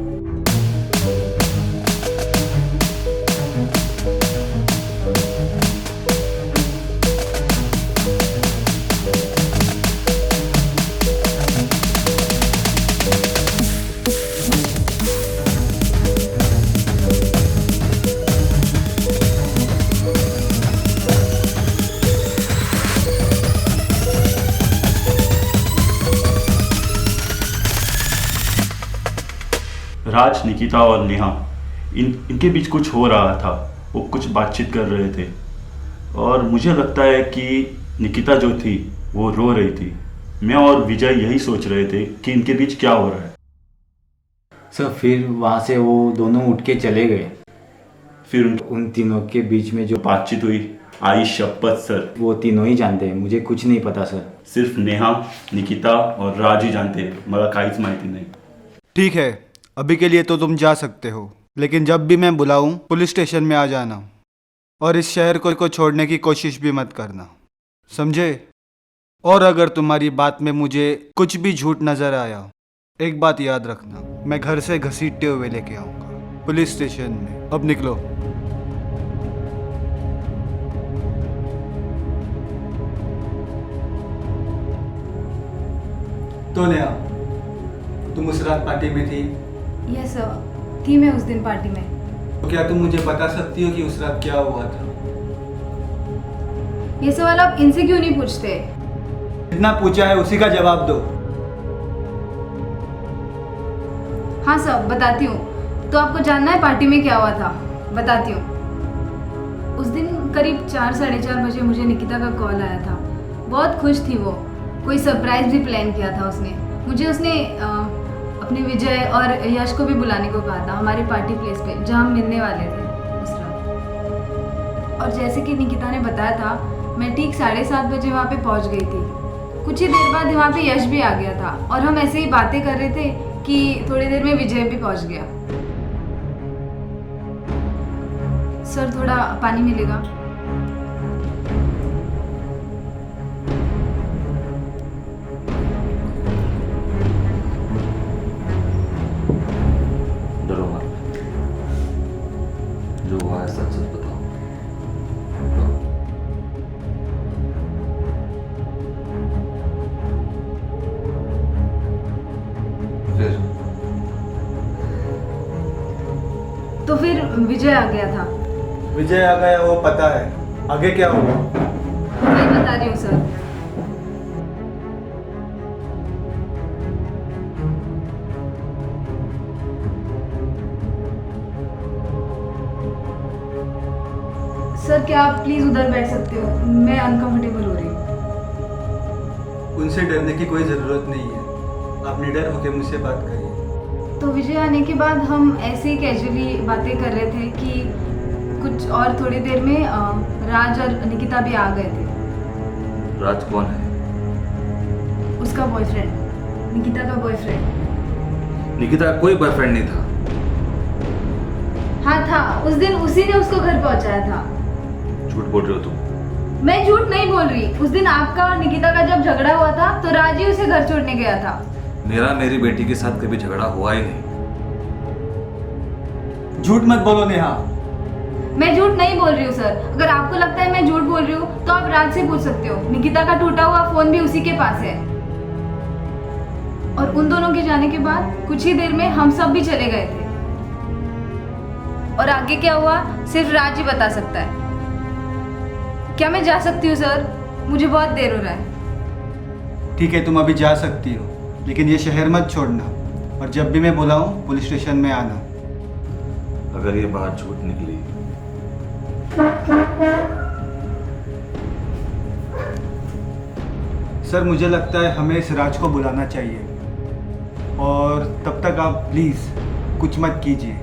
राज, निकिता और नेहा इनके बीच कुछ हो रहा था। वो कुछ बातचीत कर रहे थे और मुझे लगता है कि निकिता जो थी वो रो रही थी। मैं और विजय यही सोच रहे थे कि इनके बीच क्या हो रहा है। सर फिर वहाँ से वो दोनों उठ के चले गए। फिर उन तीनों के बीच में जो बातचीत हुई, आई शपथ सर, वो तीनों ही जानते हैं, मुझे कुछ नहीं पता सर। सिर्फ नेहा, निकिता और राज ही जानते हैं, मला काहीच माहिती नहीं। ठीक है, अभी के लिए तो तुम जा सकते हो, लेकिन जब भी मैं बुलाऊं पुलिस स्टेशन में आ जाना और इस शहर को छोड़ने की कोशिश भी मत करना, समझे? और अगर तुम्हारी बात में मुझे कुछ भी झूठ नजर आया, एक बात याद रखना, मैं घर से घसीटते हुए लेके आऊँगा पुलिस स्टेशन में। अब निकलो। तो नेहा, तुम उस रात पार्टी में थी? यस सर, थी मैं उस दिन पार्टी में। तो क्या तुम मुझे बता सकती हो कि उस रात क्या हुआ था? ये सवाल आप इनसे क्यों नहीं पूछते? जितना पूछा है उसी का जवाब दो। हाँ सर, बताती हूँ। तो आपको जानना है पार्टी में क्या हुआ था? बताती हूँ। उस दिन करीब 4-4:30 बजे मुझे निकिता का कॉल आया था। बहुत खुश थी वो, कोई सरप्राइज भी प्लान किया था उसने। मुझे उसने अपने विजय और यश को भी बुलाने को कहा था हमारे पार्टी प्लेस पे, जहाँ हम मिलने वाले थे उस रात। और जैसे कि निकिता ने बताया था, मैं ठीक 7:30 बजे वहाँ पे पहुँच गई थी। कुछ ही देर बाद वहाँ पे यश भी आ गया था और हम ऐसे ही बातें कर रहे थे कि थोड़ी देर में विजय भी पहुँच गया। सर थोड़ा पानी मिलेगा? डरो मत, जो हुआ है सच सच बताओ। तो फिर विजय आ गया था। विजय आ गया वो पता है, आगे क्या होगा? वही बता रही हूँ सर। सर क्या आप प्लीज उधर बैठ सकते हो? मैं अनकंफर्टेबल हो रही हूँ। उनसे डरने की कोई ज़रूरत नहीं है, आप निडर होकर मुझसे बात करिए। तो विजय आने के बाद हम ऐसे ही कैजुअली बातें कर रहे थे कि कुछ और थोड़ी देर में राज और निकिता भी आ गए थे। राज कौन है? उसका बॉयफ्रेंड, निकिता का बॉयफ्रेंड। निकिता का कोई बॉयफ्रेंड नहीं था। हाँ था, उस दिन उसी ने उसको घर पहुंचाया था। झूठ बोल रहे हो तुम। मैं झूठ नहीं बोल रही। उस दिन आपका और निकिता का जब झगड़ा हुआ था तो राज ही उसे घर छोड़ने गया था। मेरा मेरी बेटी के साथ कभी झगड़ा हुआ ही नहीं। झूठ मत बोलो नेहा। मैं झूठ नहीं बोल रही हूँ सर। अगर आपको लगता है मैं झूठ बोल रही हूँ तो आप राज से पूछ सकते हो। निकिता का टूटा हुआ फोन भी उसी के पास है। और उन दोनों के जाने के बाद कुछ ही देर में हम सब भी चले गए थे। और आगे क्या हुआ सिर्फ राज ही बता सकता है। क्या मैं जा सकती हूँ सर? मुझे बहुत देर हो रहा है। ठीक है, तुम अभी जा सकती हो, लेकिन ये शहर मत छोड़ना, और जब भी मैं बुलाऊं पुलिस स्टेशन में आना। अगर ये बात झूठ निकली सर, मुझे लगता है हमें इस राज को बुलाना चाहिए, और तब तक आप प्लीज़ कुछ मत कीजिए।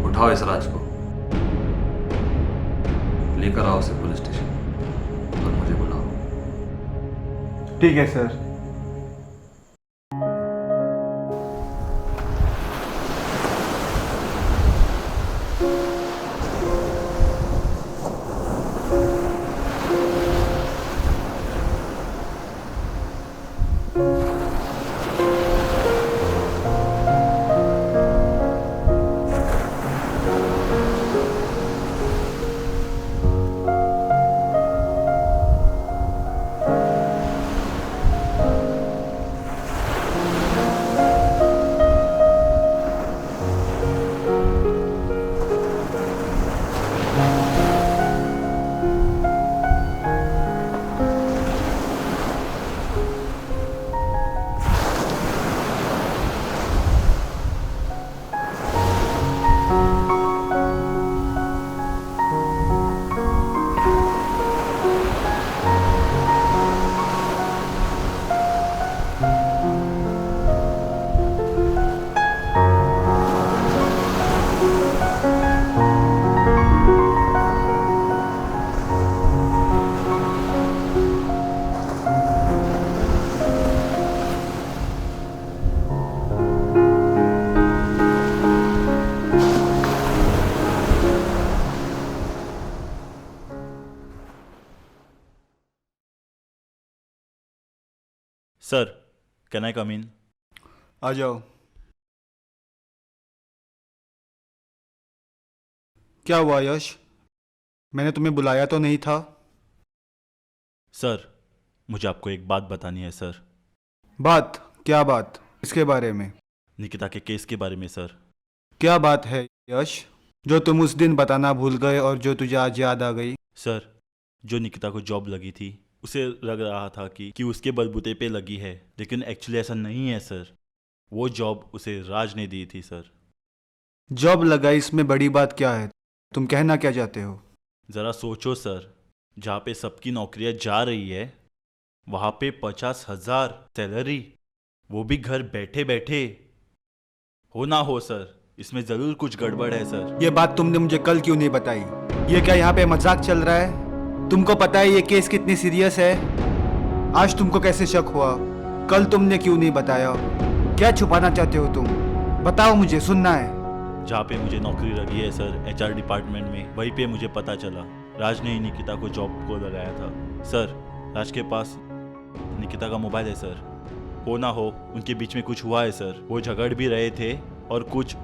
उठाओ इस राज को, लेकर आओ उसे पुलिस स्टेशन और मुझे बुलाओ। ठीक है सर। सर, कैन आई कम इन? आ जाओ। क्या हुआ यश? मैंने तुम्हें बुलाया तो नहीं था? सर, मुझे आपको एक बात बतानी है सर। बात? क्या बात? इसके बारे में? निकिता के केस के बारे में सर। क्या बात है यश, जो तुम उस दिन बताना भूल गए और जो तुझे आज याद आ गई? सर, जो निकिता को जॉब लगी थी उसे लग रहा था कि उसके बलबूते पे लगी है, लेकिन एक्चुअली ऐसा नहीं है सर। वो जॉब उसे राज ने दी थी सर। जॉब लगाई, इसमें बड़ी बात क्या है? तुम कहना क्या चाहते हो? ज़रा सोचो सर, जहाँ पे सबकी नौकरियाँ जा रही है वहाँ पे 50,000 सैलरी, वो भी घर बैठे बैठे। हो ना हो सर, इसमें ज़रूर कुछ गड़बड़ है सर। ये बात तुमने मुझे कल क्यों नहीं बताई? ये क्या यहाँ पे मजाक चल रहा है? तुमको पता है ये केस कितनी सीरियस है? आज तुमको कैसे शक हुआ? कल तुमने क्यों नहीं बताया? क्या छुपाना चाहते हो तुम? बताओ, मुझे सुनना है। जहाँ पे मुझे नौकरी लगी है सर, HR डिपार्टमेंट में, वहीं पे मुझे पता चला राज ने ही निकिता को जॉब को लगाया था सर। राज के पास निकिता का मोबाइल है सर। हो ना हो उनके बीच में कुछ हुआ है सर। वो झगड़ भी रहे थे और कुछ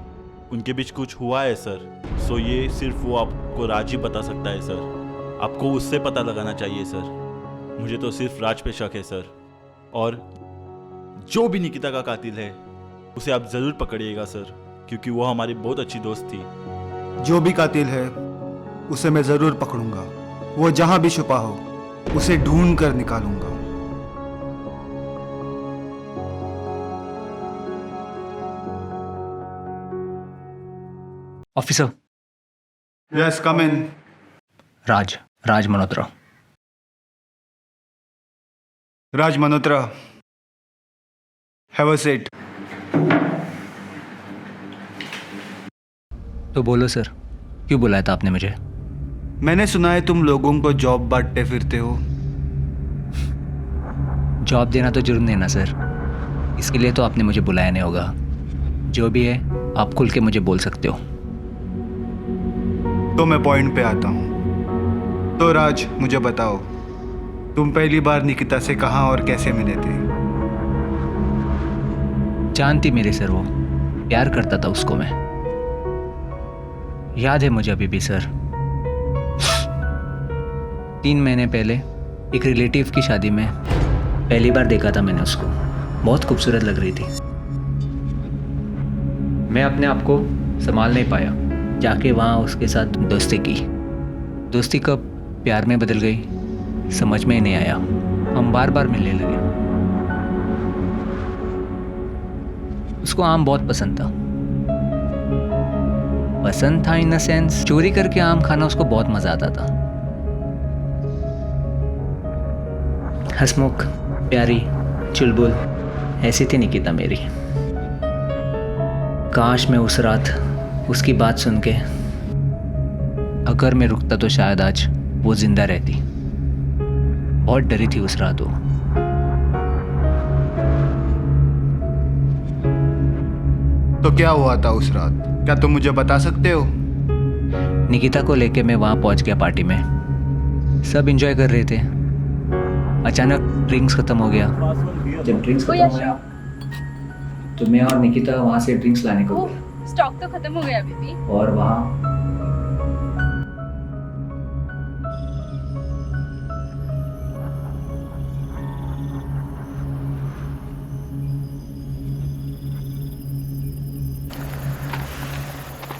उनके बीच कुछ हुआ है सर। सो ये सिर्फ वो आपको राज ही बता सकता है सर। आपको उससे पता लगाना चाहिए सर। मुझे तो सिर्फ राज पे शक है सर। और जो भी निकिता का कातिल है उसे आप ज़रूर पकड़िएगा सर, क्योंकि वो हमारी बहुत अच्छी दोस्त थी। जो भी कातिल है उसे मैं ज़रूर पकड़ूंगा। वो जहाँ भी छुपा हो उसे ढूंढ कर निकालूंगा। Officer. Yes, come in. Raj Malhotra. Raj Malhotra, have a seat. तो बोलो सर, क्यों बुलाया था आपने मुझे? मैंने सुना है तुम लोगों को जॉब बांटते फिरते हो। जॉब देना तो जुर्म नहीं ना सर, इसके लिए तो आपने मुझे बुलाया नहीं होगा। जो भी है आप खुल के मुझे बोल सकते हो। तो मैं पॉइंट पे आता हूँ। तो राज, मुझे बताओ, तुम पहली बार निकिता से कहाँ और कैसे मिले थे? जानती मेरे सर, वो प्यार करता था उसको मैं। याद है मुझे अभी भी सर। 3 महीने पहले एक रिलेटिव की शादी में पहली बार देखा था मैंने उसको। बहुत खूबसूरत लग रही थी। मैं अपने आप को संभाल नहीं पाया, जाके वहाँ उसके साथ दोस्ती की। दोस्ती कब प्यार में बदल गई समझ में ही नहीं आया। हम बार बार मिलने लगे। उसको आम बहुत पसंद था। पसंद था इन द सेंस, चोरी करके आम खाना उसको बहुत मजा आता था। हंसमुख, प्यारी, चुलबुल, ऐसी थी निकिता मेरी। काश मैं उस रात उसकी बात सुन के अगर मैं रुकता तो शायद आज वो जिंदा रहती। बहुत डरी थी उस रात वो। तो क्या हुआ था उस रात? क्या तुम मुझे बता सकते हो? निकिता को लेके मैं वहाँ पहुँच गया पार्टी में। सब एंजॉय कर रहे थे। अचानक ड्रिंक्स खत्म हो गया। जब ड्रिंक्स खत्म हो गया तो मैं और निकिता वहाँ से ड्रिंक्स लाने को गए। स्टॉक तो खत्म हो गया बेबी। और वहाँ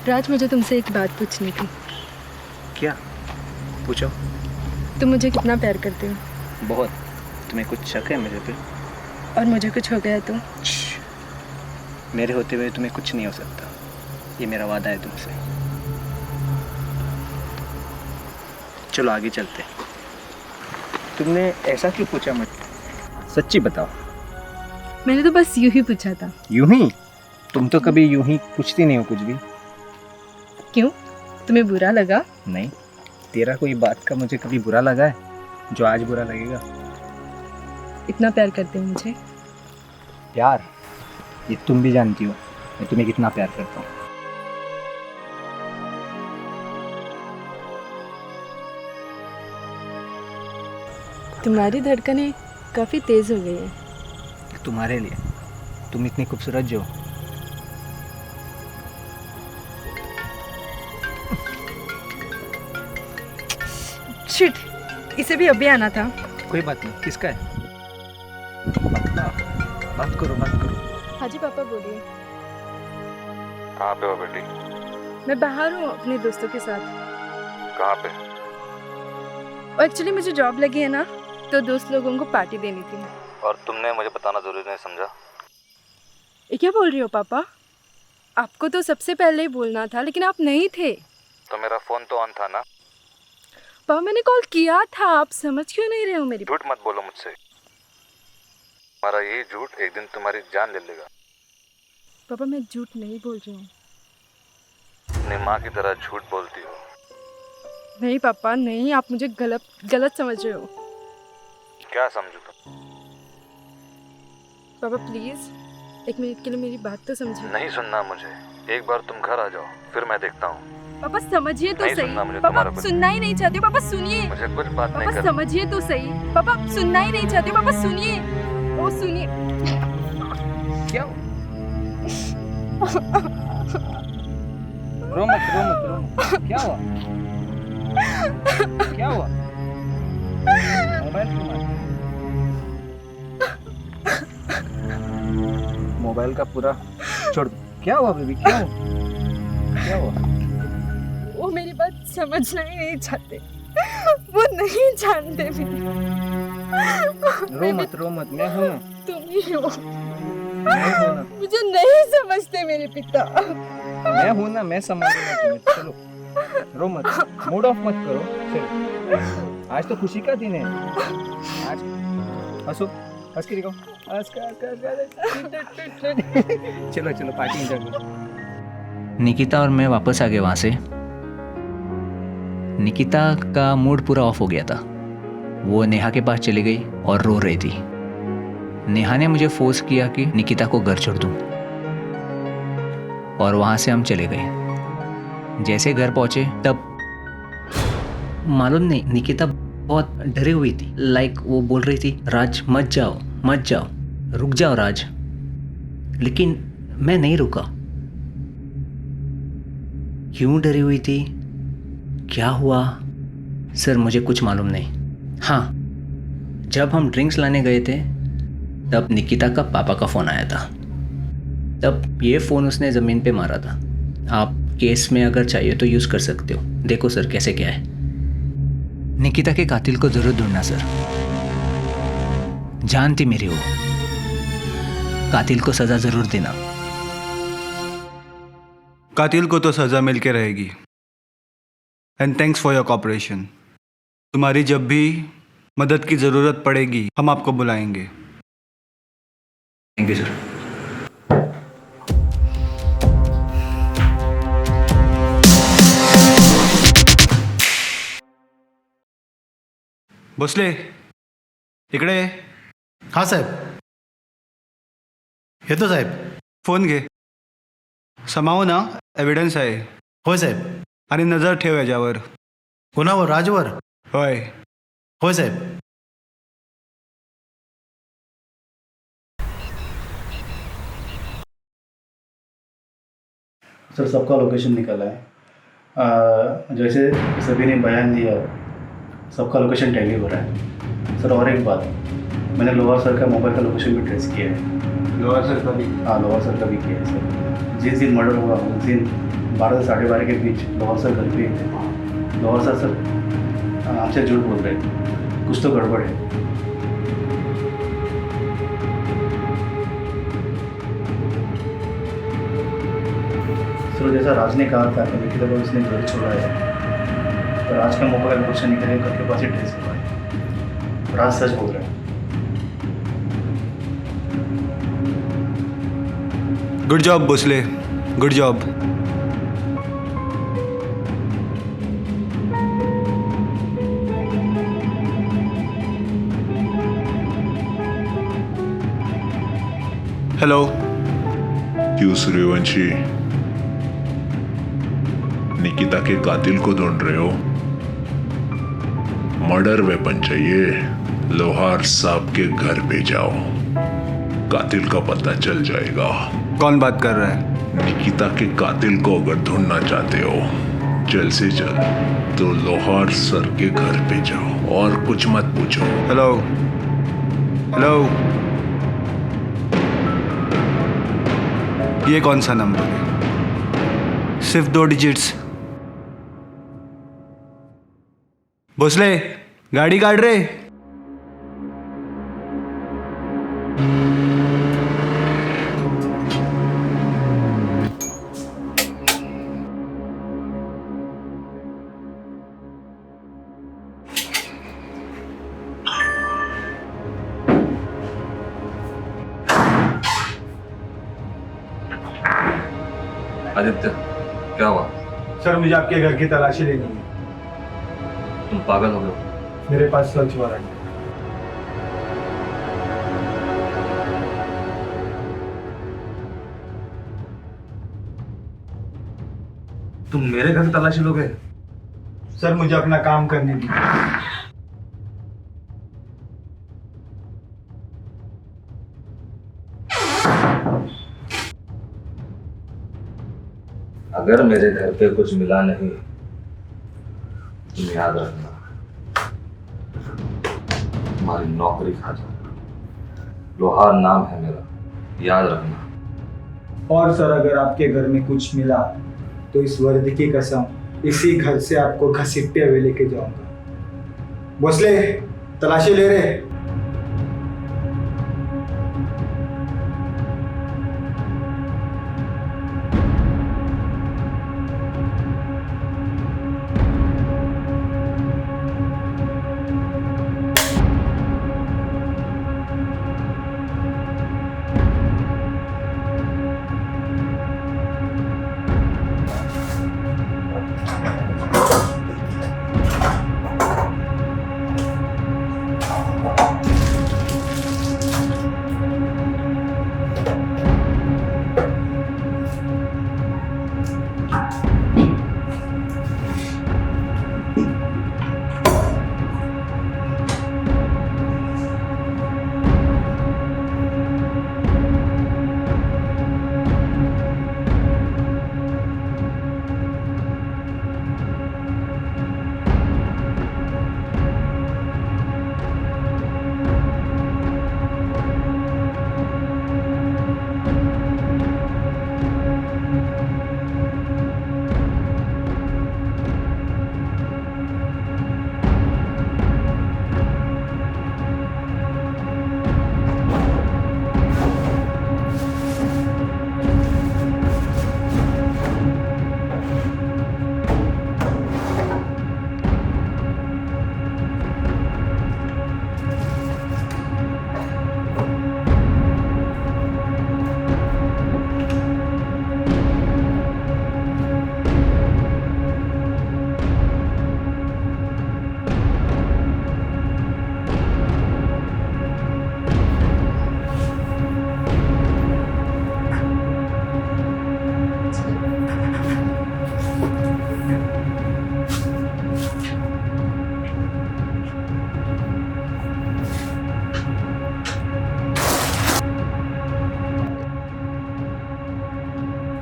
राज, मुझे तुमसे एक बात पूछनी थी। क्या? पूछो। तुम मुझे कितना प्यार करते हो? बहुत। तुम्हें कुछ शक है मुझे पे? और मुझे कुछ हो गया तो? मेरे होते हुए तुम्हें कुछ नहीं हो सकता, ये मेरा वादा है तुमसे। चलो आगे चलते। तुमने ऐसा क्यों पूछा मुझे? सच्ची बताओ। मैंने तो बस यूं ही पूछा था। यूं ही? तुम तो कभी यूं ही पूछती नहीं हो कुछ भी। क्यों, तुम्हें बुरा लगा? नहीं, तेरा कोई बात का मुझे कभी बुरा लगा है जो आज बुरा लगेगा? इतना प्यार करते हो मुझे? प्यार? ये तुम भी जानती हो मैं तुम्हें कितना प्यार करता हूँ। तुम्हारी धड़कनें काफ़ी तेज़ हो गई है। सिर्फ तुम्हारे लिए। तुम इतनी खूबसूरत जो। शिट, इसे भी अभी आना था। कोई बात नहीं, किसका है? बात करो बात करो। हाँ जी पापा बोलिए। कहाँ पे हो बेटी? मैं बाहर हूँ अपने दोस्तों के साथ। कहाँ पे? और एक्चुअली मुझे जॉब लगी है ना, तो दोस्त लोगों को पार्टी देनी थी। और तुमने मुझे बताना जरूरी नहीं समझा? ये क्या बोल रही हो पापा? आपको तो सबसे पहले ही बोलना था, लेकिन आप नहीं थे। तो मेरा फोन तो ऑन था ना? पापा मैंने कॉल किया था, आप समझ क्यों नहीं रहे हो मेरी? झूठ मत बोलो मुझसे। हमारा यही झूठ एक दिन तुम्हारी जान ले लेगा। पापा मैं झूठ नहीं बोल रही हूँ। अपनी माँ की तरह झूठ बोलती हो। नहीं पापा नहीं, आप मुझे गलत समझ रहे हो। क्या समझू तुम? पापा प्लीज एक मिनट के लिए मेरी बात तो समझिए। नहीं सुनना मुझे। एक बार तुम घर आ जाओ, फिर मैं देखता हूँ। पापा समझिए तो नहीं सही। सुनना मुझे पापा तुम्हारा आप कुछ। सुनना ही नहीं चाहते हो। पापा सुनिए। मुझे कुछ बात नहीं पापा करनी। समझिए तो सही। पापा आप सुनना ही नहीं चाहते हो। पापा सुनिए। ओ सुनिए। क्या? रो मत रो मत रो मत। क्या हुआ? क्या हुआ? मोबाइल क्यों मारा? मोबाइल का पूरा छोड़ दो। क्या हुआ बेबी? क्या हुआ? क्या हुआ? वो मेरी बात समझना ही नहीं चाहते। वो नहीं जानते भी। रो मत, मैं हूँ ना। तुम ही हो। मैं हूँ ना। मुझे नहीं समझते मेरे पिता। मैं हूँ ना, मैं समझूंगा तुम्हें। चलो रो मत, मूड ऑफ मत करो। चलो आज तो खुशी का दिन है। आज हंसो, हंस के दिखाओ। चलो चलो पार्टी एंजॉय करो। निकिता और मैं वापस आ गए वहाँ से। निकिता का मूड पूरा ऑफ हो गया था। वो नेहा के पास चली गई और रो रही थी। नेहा ने मुझे फोर्स किया कि निकिता को घर छोड़ दूँ, और वहाँ से हम चले गए। जैसे घर पहुँचे तब मालूम नहीं, निकिता बहुत डरी हुई थी। लाइक वो बोल रही थी, राज मत जाओ मत जाओ, रुक जाओ राज। लेकिन मैं नहीं रुका। क्यों डरी हुई थी, क्या हुआ सर, मुझे कुछ मालूम नहीं। हाँ, जब हम ड्रिंक्स लाने गए थे तब निकिता का पापा का फ़ोन आया था। तब ये फ़ोन उसने ज़मीन पे मारा था। आप केस में अगर चाहिए तो यूज़ कर सकते हो। देखो सर कैसे क्या है। निकिता के कातिल को ज़रूर ढूंढना सर। जानती मेरी वो, कातिल को सज़ा ज़रूर देना। कातिल को तो सज़ा मिल के रहेगी। And thanks for your cooperation. तुम्हारी जब भी मदद की ज़रूरत पड़ेगी हम आपको बुलाएंगे। Thank you sir. भोसले इकडे ये. हाँ साहेब, येतो साहेब. फोन घे. समाव ना एव्हिडन्स आहे. होय साहेब. आणि नजर ठेव याच्यावर. कोणावर? राजवर? होय. होय साहेब. सर सबका लोकेशन निकला है। जैसे सभी ने बयान दिया, सबका लोकेशन टैली हो रहा है। सर और एक बात, मैंने लोअर सर का मोबाइल का लोकेशन भी ट्रेस किया है। लोअर सर का भी? हाँ, लोअर सर का भी किया है सर। जिस दिन मर्डर हुआ उस दिन 12 से 12:30 के बीच लोअर सर घर पे थे। लोअर सर आपसे झूठ बोल रहे थे, कुछ तो गड़बड़ है। सर जैसा राज ने कहा था कि निखिल को उसने घर छोड़ा है, तो राज का मोबाइल लोकेशन निकले घर के पास ही ट्रेस हुआ है। राज सच बोल रहे हैं। Good job Bhosle, good job. Hello. क्यों सूर्यवंशी, निकिता के कातिल को ढूंढ रहे हो? मर्डर वेपन चाहिए? लोहार साहब के घर पे जाओ. कातिल का पता चल जाएगा। कौन बात कर रहा है? निकिता के कातिल को अगर ढूंढना चाहते हो जल्द से जल्द तो लोहार सर के घर पे जाओ और कुछ मत पूछो। हेलो हेलो, ये कौन सा नंबर है? सिर्फ 2 डिजिट्स। भोसले, गाड़ी काट रहे। आदित्य, क्या हुआ? सर मुझे आपके घर की तलाशी लेनी है। तुम पागल हो गए? मेरे पास सर्च वारंट है। तुम मेरे घर की तलाशी लोगे? सर मुझे अपना काम करने दीजिए। अगर मेरे घर पे कुछ मिला नहीं, तुम याद रखना तुम्हारी नौकरी खा जाऊंगा। लोहार नाम है मेरा, याद रखना। और सर अगर आपके घर में कुछ मिला तो इस वर्दी की कसम इसी घर से आपको घसीटते हुए लेके जाऊंगा। भोसले, तलाशी ले रहे।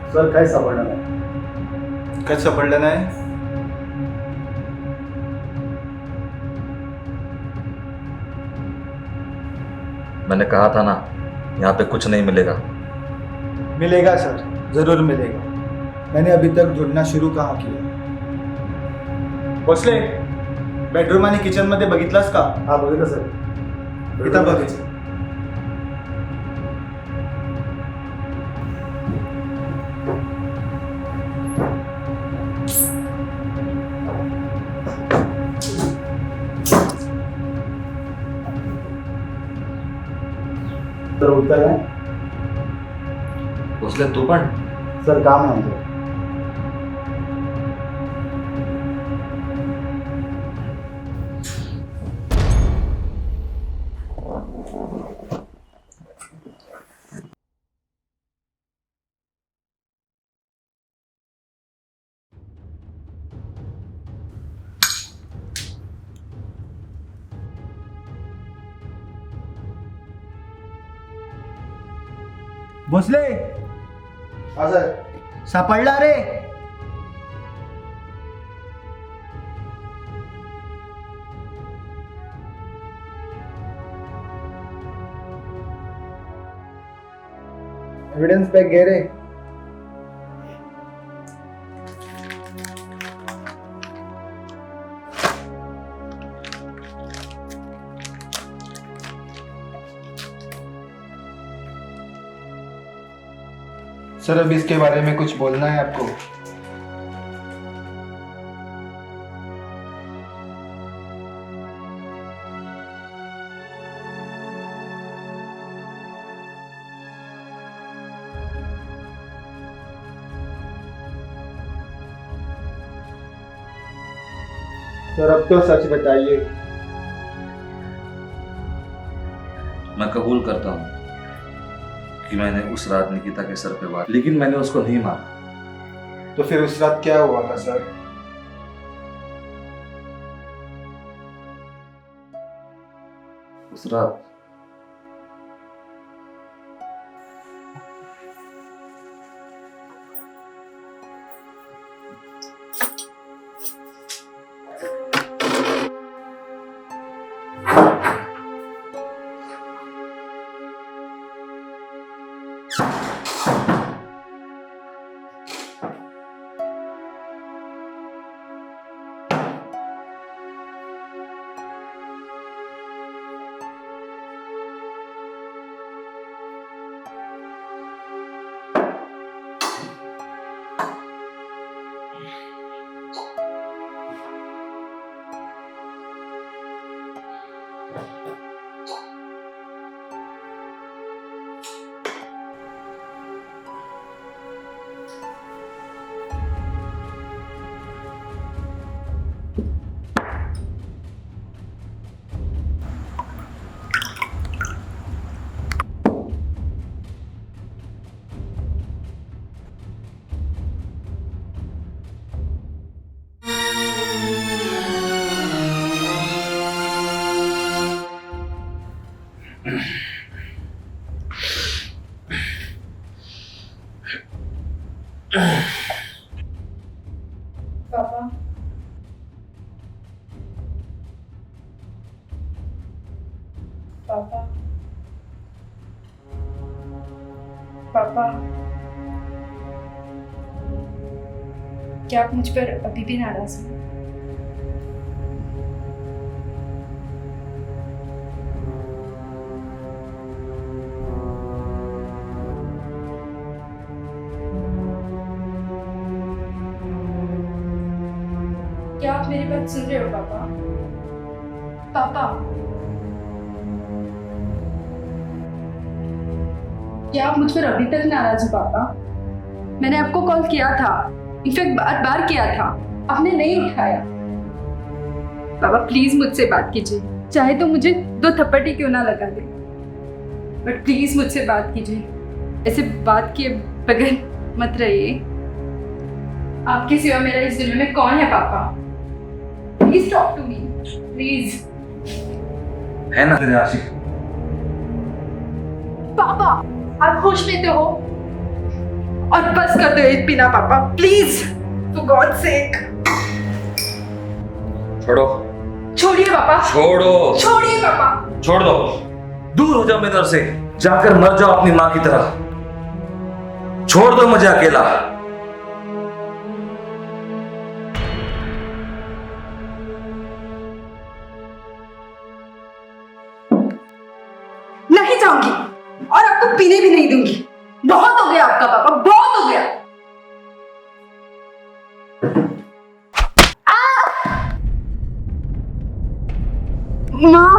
सर काय सापडलं नाही? काय सापडलं नाही? मैंने कहा था ना, यहाँ पे कुछ नहीं मिलेगा। मिलेगा सर, जरूर मिलेगा। मैंने अभी तक ढूंढना शुरू कहाँ किया। भोसले, बेडरूम आणि किचन मध्ये बघितलास का? हा बघितलं सर। इथं बघायचं। तर उत्तर आहे भोसले, तू पण? सर काम आहे आमचं। भोसले हाँ सर. सापडला रे. एविडेंस पैक घे रे. सर अब इसके बारे में कुछ बोलना है आपको? सर अब तो सच बताइए. मैं कबूल करता हूँ कि मैंने उस रात निकिता के सर पे वार, लेकिन मैंने उसको नहीं मारा. तो फिर उस रात क्या हुआ था सर? उस रात पापा पापा पापा क्या आप मुझ पर अभी भी नाराज हैं? क्या आप मेरी बात सुन रहे हो पापा? पापा क्या आप मुझ पर अभी तक नाराज हो पापा? मैंने आपको कॉल किया था, इनफैक्ट बार बार किया था, आपने नहीं उठाया. पापा प्लीज मुझसे बात कीजिए, चाहे तो मुझे 2 थप्पड़ ही क्यों ना लगा दे, बट प्लीज मुझसे बात कीजिए. ऐसे बात किए बगैर मत रहिए. आपके सिवा मेरा इस दुनिया में कौन है पापा? Please talk to me, please. है ना तेरे आशिक? पापा आप होश में तो हो, और बस कर दो ये पीना पापा, प्लीज, फॉर गॉड सेक. छोड़ो. छोड़िए पापा. छोड़ो. छोड़िए पापा. छोड़ दो. दूर हो जाओ मेरे घर से, जाकर मर जाओ अपनी माँ की तरह. छोड़ दो मुझे अकेला. नहीं जाऊंगी और आपको पीने भी नहीं दूंगी. बहुत हो गया आपका पापा, बहुत हो गया. माँ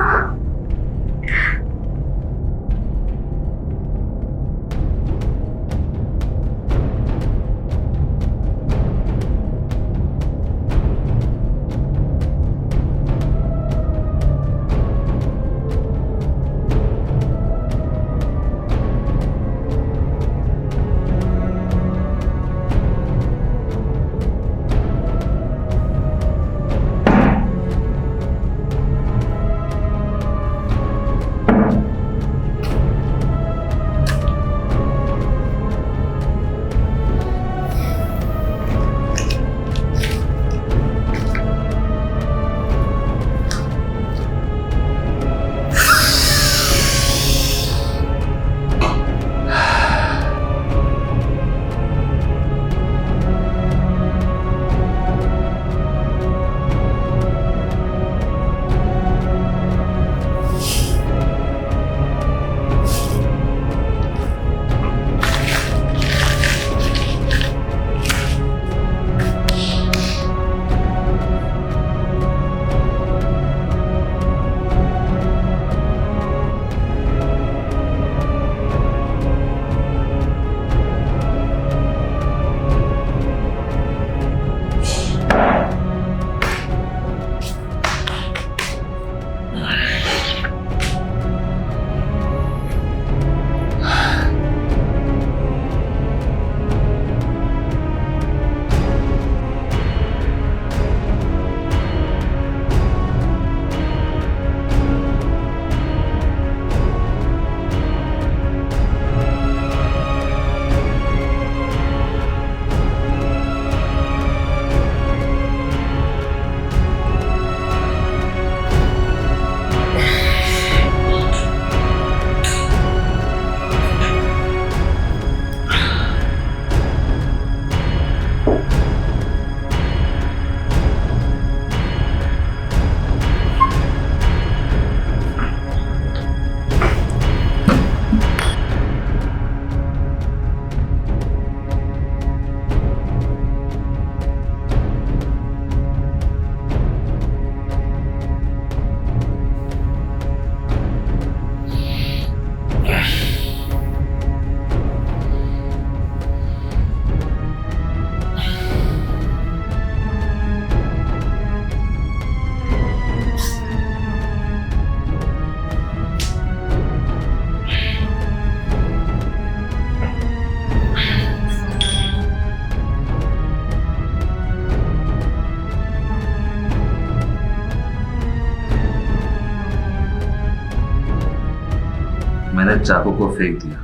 चाकू को फेंक दिया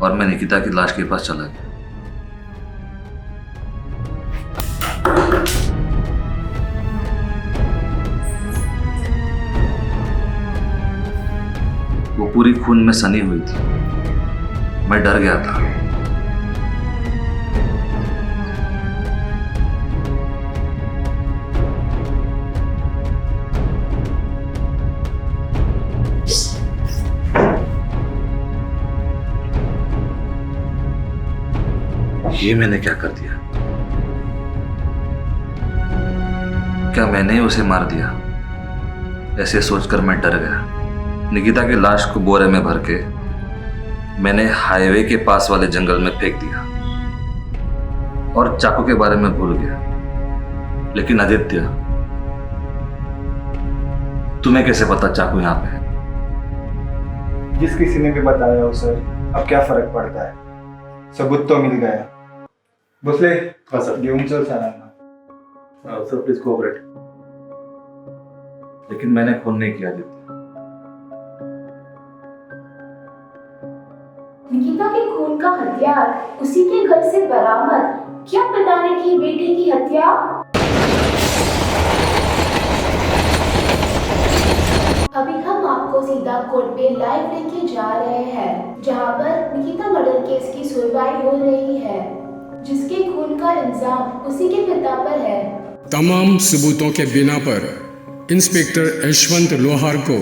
और मैं निकिता की लाश के पास चला गया। वो पूरी खून में सनी हुई थी। मैं डर गया था। ये मैंने क्या कर दिया? क्या मैंने ही उसे मार दिया? ऐसे सोचकर मैं डर गया। निकिता की लाश को बोरे में भर के मैंने हाईवे के पास वाले जंगल में फेंक दिया और चाकू के बारे में भूल गया। लेकिन आदित्य, तुम्हें कैसे पता चाकू यहाँ पे है? जिस किसी ने भी बताया हो सर, अब क्या फर्क पड़ता है, सबूत तो मिल गया। भोसले, हाँ सर, घेऊन चल सरांना। Sir please cooperate. लेकिन मैंने खून नहीं किया आदित्य। निकिता के खून का हथियार उसी के घर से बरामद। क्या पता नहीं कि बेटी की हत्या। अभी हम आपको सीधा कोर्ट पे लाइव लेके जा रहे हैं, जहां पर निकिता मर्डर केस की सुनवाई हो रही है, जिसके खून का इल्जाम उसी के पिता पर है। तमाम सबूतों के बिना पर इंस्पेक्टर यशवंत लोहार को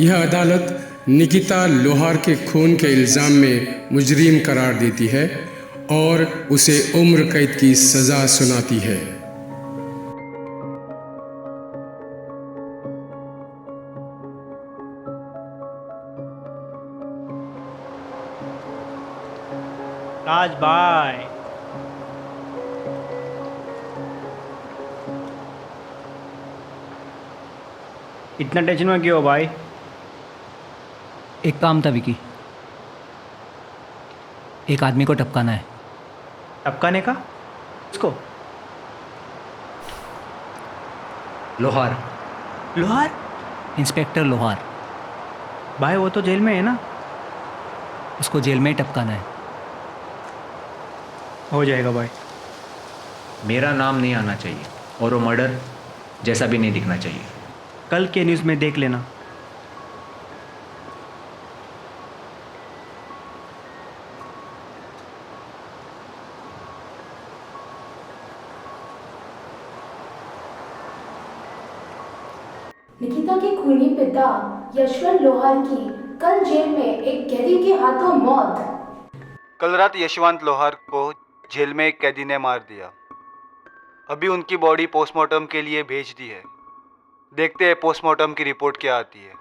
यह अदालत निकिता लोहार के खून के इल्जाम में मुजरिम करार देती है और उसे उम्र कैद की सजा सुनाती है। राज भाई, इतना टेंशन में क्यों हो भाई? एक काम था विकी, एक आदमी को टपकाना है। टपकाने का? उसको? लोहार। लोहार? इंस्पेक्टर लोहार। भाई वो तो जेल में है ना? उसको जेल में ही टपकाना है। हो जाएगा भाई। मेरा नाम नहीं आना चाहिए और वो मर्डर जैसा भी नहीं दिखना चाहिए। कल के न्यूज़ में देख लेना। निकिता के खूनी पिता यशवंत लोहार की कल जेल में एक कैदी के हाथों मौत। कल रात यशवंत लोहार को जेल में एक कैदी ने मार दिया। अभी उनकी बॉडी पोस्टमार्टम के लिए भेज दी है। देखते हैं पोस्टमार्टम की रिपोर्ट क्या आती है।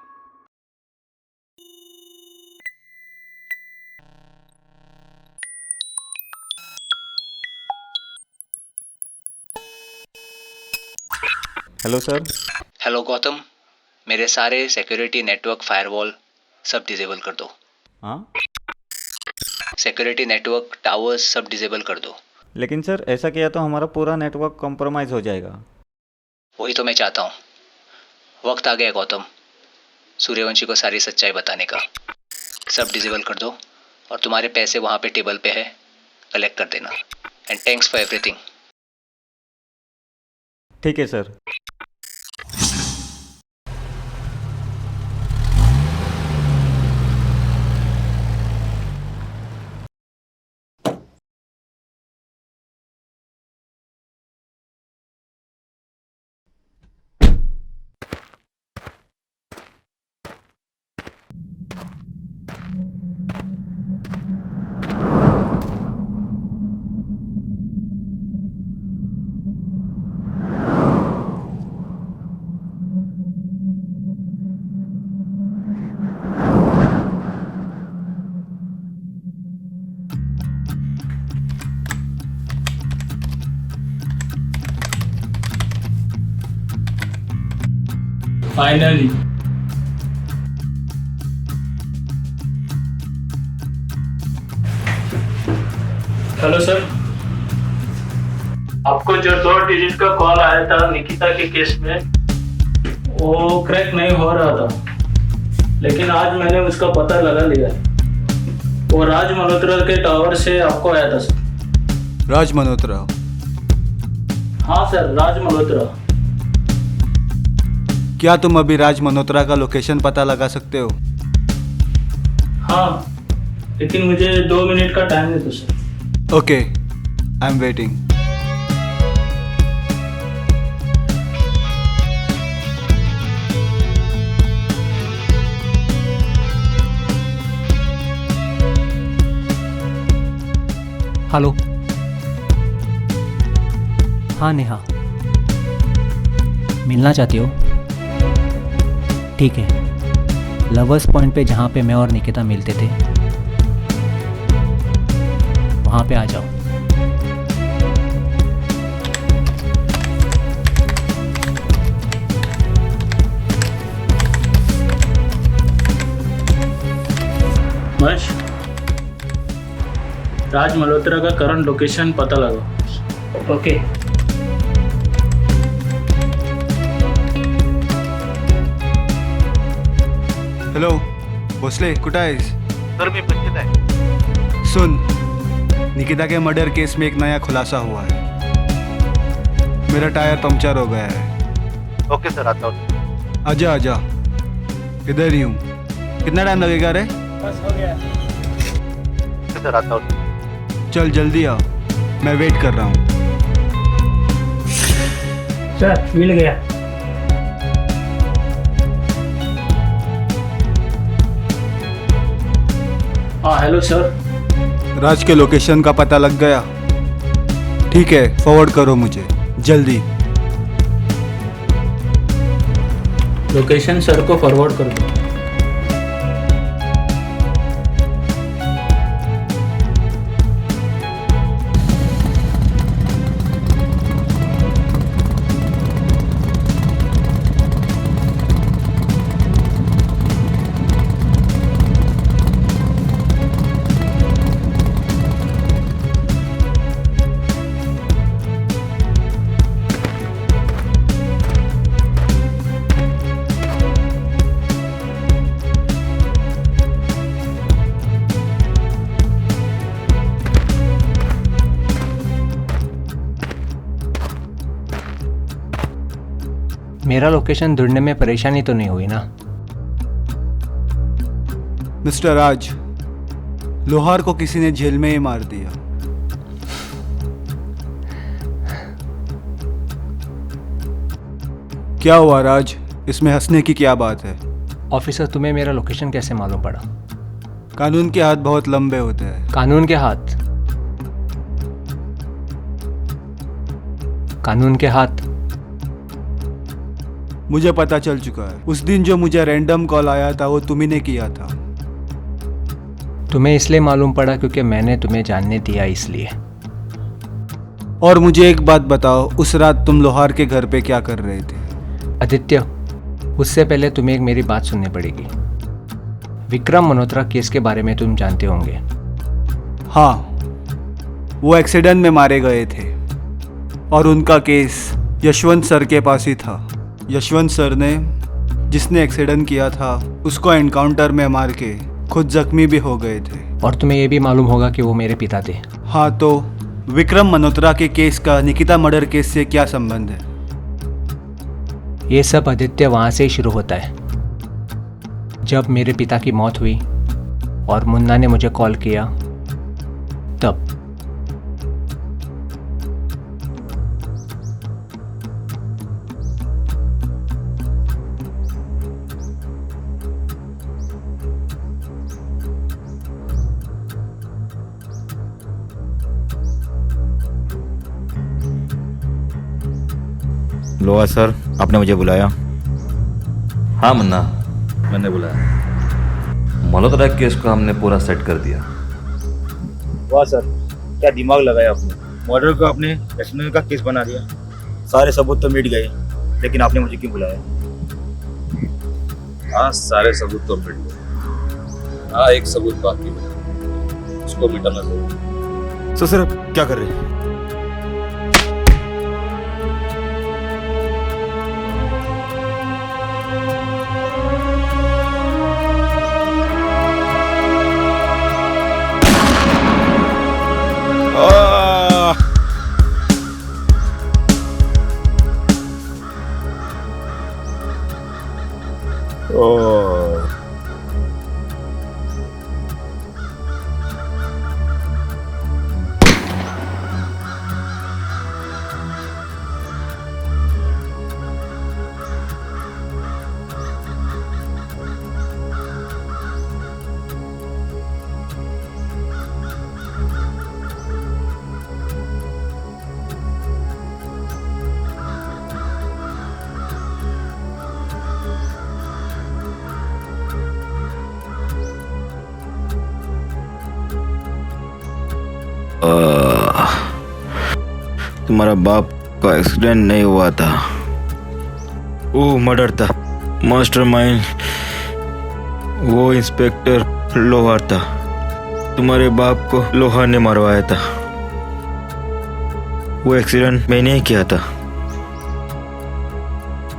Hello sir. हेलो गौतम, मेरे सारे सिक्योरिटी नेटवर्क फायरवॉल सब डिसेबल कर दो। हाँ? सिक्योरिटी नेटवर्क टावर्स सब डिसेबल कर दो। लेकिन सर ऐसा किया तो हमारा पूरा नेटवर्क कॉम्प्रोमाइज़ हो जाएगा। वही तो मैं चाहता हूँ। वक्त आ गया गौतम, सूर्यवंशी को सारी सच्चाई बताने का। सब डिसेबल कर दो और तुम्हारे पैसे वहाँ पे टेबल पे है, कलेक्ट कर देना। And thanks for everything. ठीक है सर। फाइनली हेलो सर, आपको जो 2 डिजिट का कॉल आया था निकिता के केस में, वो क्रैक नहीं हो रहा था। लेकिन आज मैंने उसका पता लगा लिया। वो राज मल्होत्रा के टावर से आपको आया था सर। राज मल्होत्रा? हाँ सर, राज मल्होत्रा। क्या तुम अभी राज मल्होत्रा का लोकेशन पता लगा सकते हो? हाँ, लेकिन मुझे 2 मिनट का टाइम दे दो sir. Okay, I am waiting. Hello. हाँ नेहा, मिलना चाहती हो? ठीक है, लवर्स पॉइंट पे जहाँ पे मैं और निकिता मिलते थे वहाँ पे आ जाओ। मश, राज मल्होत्रा का करंट लोकेशन पता लगाओ। ओके। हॅलो भोसले, कुठं आहेस? सर मी पंचित आहे। सुन, निकिता के मर्डर केस में एक नया खुलासा हुआ है। मेरा टायर पंक्चर हो गया है। ओके सर, आता हूँ। आजा आजा, इधर ही हूँ। कितना टाइम लगेगा रे? बस हो गया। सर आता हूँ। चल जल्दी आ, मैं वेट कर रहा हूँ। सर मिल गया। हाँ हेलो सर। राज के लोकेशन का पता लग गया? ठीक है, फॉरवर्ड करो मुझे जल्दी। लोकेशन सर को फॉरवर्ड कर दो। मेरा लोकेशन ढूंढने में परेशानी तो नहीं हुई ना? मिस्टर राज, लोहार को किसी ने जेल में ही मार दिया। क्या हुआ राज, इसमें हंसने की क्या बात है? ऑफिसर, तुम्हें मेरा लोकेशन कैसे मालूम पड़ा? कानून के हाथ बहुत लंबे होते हैं। कानून के हाथ? कानून के हाथ? मुझे पता चल चुका है। उस दिन जो मुझे रैंडम कॉल आया था वो तुम्ही ने किया था। तुम्हें इसलिए मालूम पड़ा क्योंकि मैंने तुम्हें जानने दिया इसलिए। और मुझे एक बात बताओ, उस रात तुम लोहार के घर पे क्या कर रहे थे? आदित्य, उससे पहले तुम्हें एक मेरी बात सुननी पड़ेगी। विक्रम मल्होत्रा केस के बारे में तुम जानते होंगे। हाँ, वो एक्सीडेंट में मारे गए थे और उनका केस यशवंत सर के पास ही था। यशवंत सर ने, जिसने एक्सीडेंट किया था, उसको एनकाउंटर में मार के खुद जख्मी भी हो गए थे। और तुम्हें ये भी मालूम होगा कि वो मेरे पिता थे। हाँ, तो विक्रम मल्होत्रा के केस का निकिता मर्डर केस से क्या संबंध है? ये सब आदित्य वहाँ से ही शुरू होता है। जब मेरे पिता की मौत हुई और मुन्ना ने मुझे कॉल किया तब। लोहा सर, आपने मुझे बुलाया? हाँ मुन्ना, मैंने बुलाया। मल्होत्रा केस को हमने पूरा सेट कर दिया। वाह सर, क्या दिमाग लगाया आपने। मर्डर को आपने एक्सीडेंटल का केस बना दिया। सारे सबूत तो मिट गए, लेकिन आपने मुझे क्यों बुलाया? हाँ, सारे सबूत तो मिट गए। हाँ, एक सबूत बाकी है, उसको मिटाना चाहिए। सर आप क्या कर रहे हैं? तुम्हारा बाप का एक्सीडेंट नहीं हुआ था, वो मर्डर था। मास्टरमाइंड वो इंस्पेक्टर लोहार था। तुम्हारे बाप को लोहार ने मरवाया था। वो एक्सीडेंट मैंने ही किया था।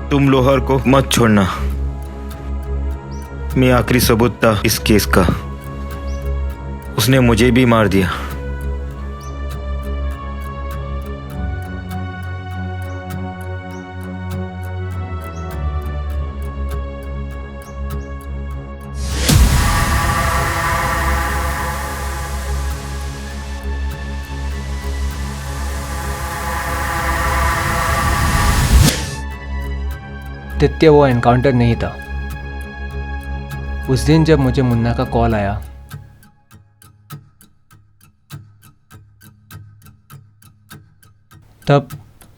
तुम लोहार को मत छोड़ना। मैं आखिरी सबूत था इस केस का। उसने मुझे भी मार दिया। आदित्य वो एनकाउंटर नहीं था। उस दिन जब मुझे मुन्ना का कॉल आया तब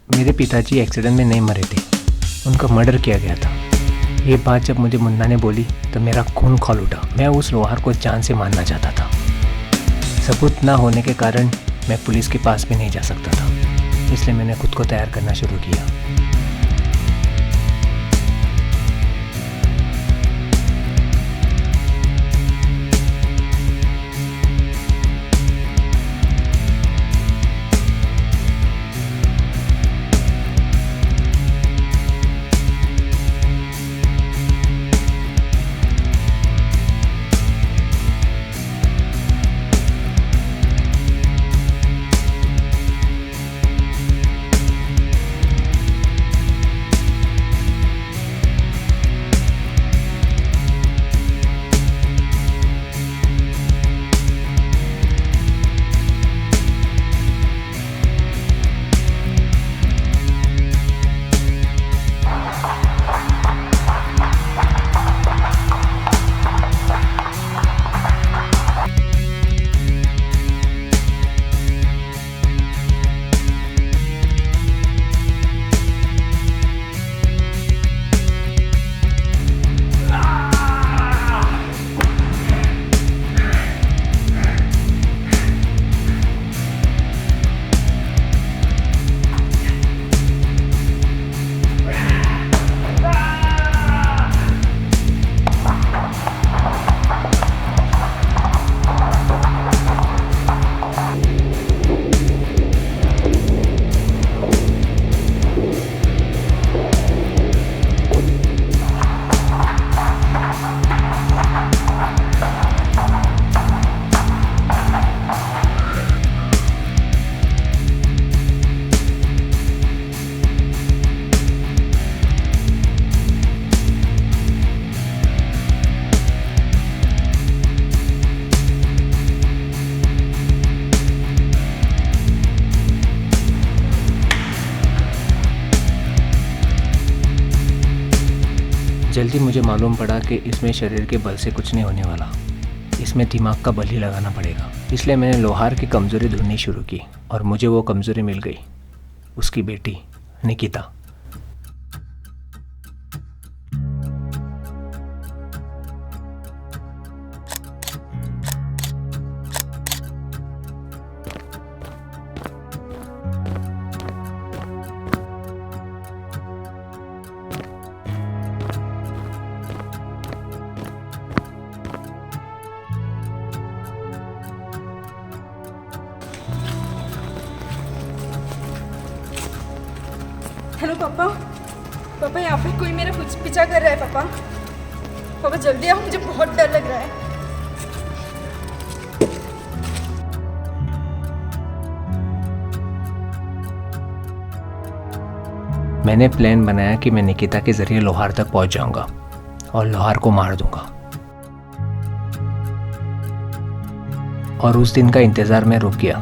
मेरे पिताजी एक्सीडेंट में नहीं मरे थे, उनका मर्डर किया गया था। ये बात जब मुझे मुन्ना ने बोली तो मेरा खून खौल उठा। मैं उस लोहार को जान से मारना चाहता था। सबूत ना होने के कारण मैं पुलिस के पास भी नहीं जा सकता था, इसलिए मैंने खुद को तैयार करना शुरू किया। जल्दी मुझे मालूम पड़ा कि इसमें शरीर के बल से कुछ नहीं होने वाला, इसमें दिमाग का बल ही लगाना पड़ेगा। इसलिए मैंने लोहार की कमज़ोरी ढूंढनी शुरू की और मुझे वो कमज़ोरी मिल गई, उसकी बेटी निकिता। हेलो पापा। पापा यहाँ पे कोई मेरा कुछ पीछा कर रहा है। पापा पापा जल्दी आओ, मुझे बहुत डर लग रहा है। मैंने प्लान बनाया कि मैं निकिता के जरिए लोहार तक पहुंच जाऊंगा और लोहार को मार दूंगा। और उस दिन का इंतजार में रुक गया।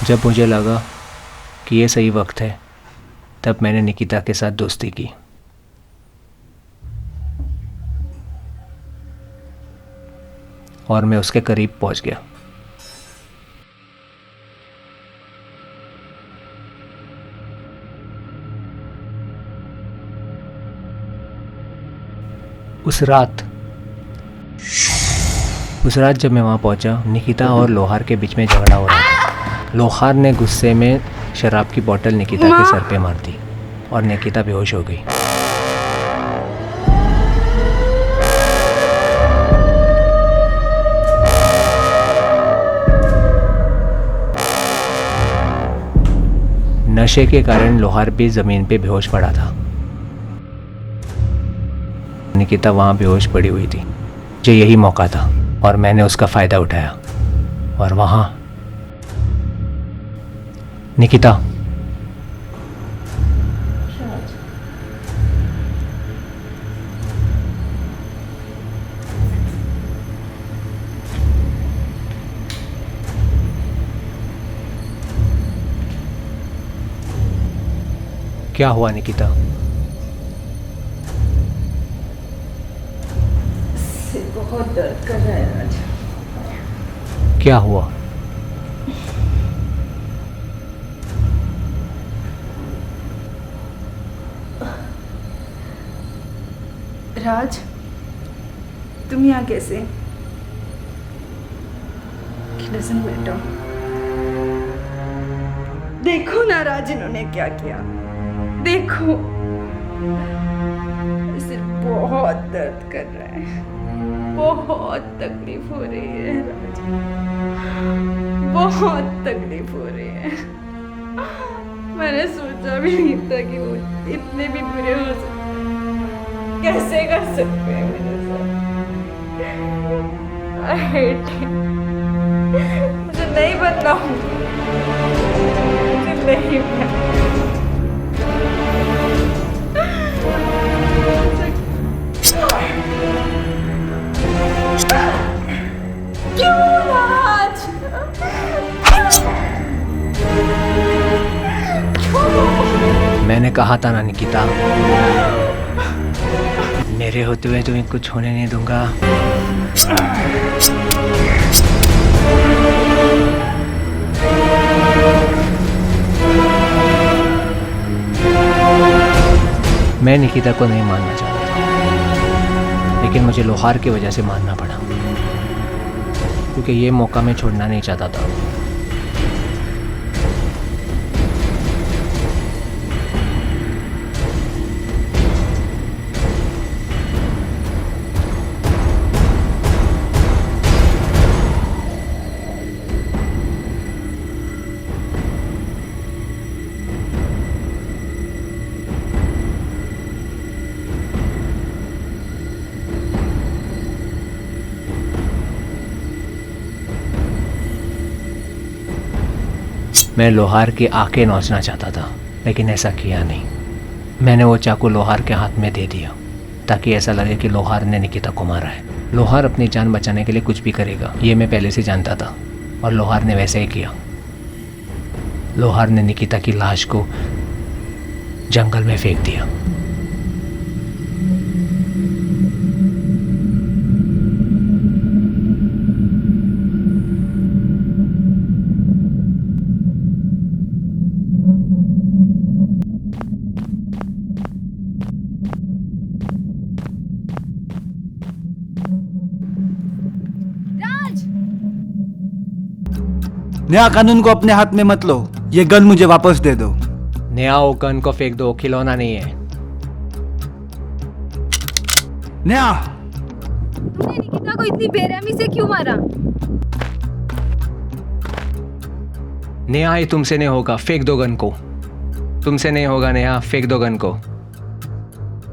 जब मुझे लगा कि ये सही वक्त है, तब मैंने निकिता के साथ दोस्ती की। और मैं उसके करीब पहुंच गया। उस रात जब मैं वहाँ पहुँचा, निकिता और लोहार के बीच में झगड़ा हो रहा था। लोहार ने गुस्से में शराब की बोतल निकिता के सर पे मार दी और निकिता बेहोश हो गई। नशे के कारण लोहार भी जमीन पे बेहोश पड़ा था। निकिता वहाँ बेहोश पड़ी हुई थी। जो यही मौका था और मैंने उसका फ़ायदा उठाया। और वहाँ निकिता, क्या हुआ निकिता? बहुत दर्द कर रहा है राज। क्या हुआ? राज, तुम यहाँ कैसे? Doesn't matter. देखो ना राज, इन्होंने क्या किया। देखो, सिर्फ बहुत दर्द कर रहा है, बहुत तकलीफ हो रही है राज, बहुत तकलीफ हो रही है। मैंने सोचा भी नहीं था कि वो इतने भी बुरे हो सकते। कैसे कर सकते हैं मेरे साथ? I hate it. मुझे नहीं बनना, मुझे नहीं बनना। क्यों राज? मैंने कहा था ना निकिता, मेरे होते हुए तुम्हें कुछ होने नहीं दूंगा। मैं निकिता को नहीं मानना चाहता था, लेकिन मुझे लोहार की वजह से मानना पड़ा, क्योंकि ये मौका मैं छोड़ना नहीं चाहता था। मैं लोहार की आंखें नोचना चाहता था, लेकिन ऐसा किया नहीं। मैंने वो चाकू लोहार के हाथ में दे दिया ताकि ऐसा लगे कि लोहार ने निकिता को मारा है। लोहार अपनी जान बचाने के लिए कुछ भी करेगा, ये मैं पहले से जानता था, और लोहार ने वैसे ही किया। लोहार ने निकिता की लाश को जंगल में फेंक दिया। नया कानून को अपने हाथ में मत लो, ये गन मुझे वापस दे दो। नया वो गन को फेंक दो, खिलौना नहीं है। नया, तुमने निकिता को इतनी बेरहमी से क्यों मारा? नेहा, ये तुमसे नहीं होगा, फेंक दो गन को। तुमसे नहीं होगा नेहा, फेंक दो गन को।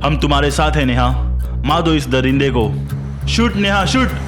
हम तुम्हारे साथ हैं नेहा, मार दो इस दरिंदे को। Shoot Neha, shoot.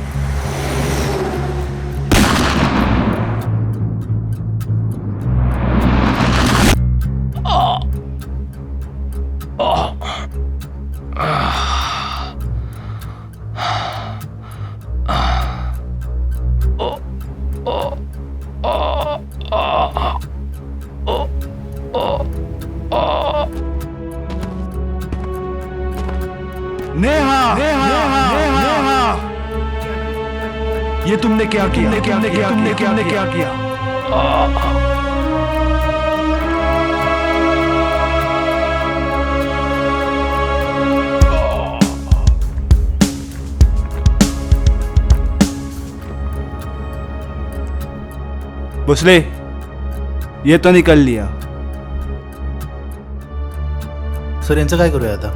ये तुमने क्या किया? तुमने क्या किया? भोसले, ये तो निकल लिया. सर यांचं काय करूया आता?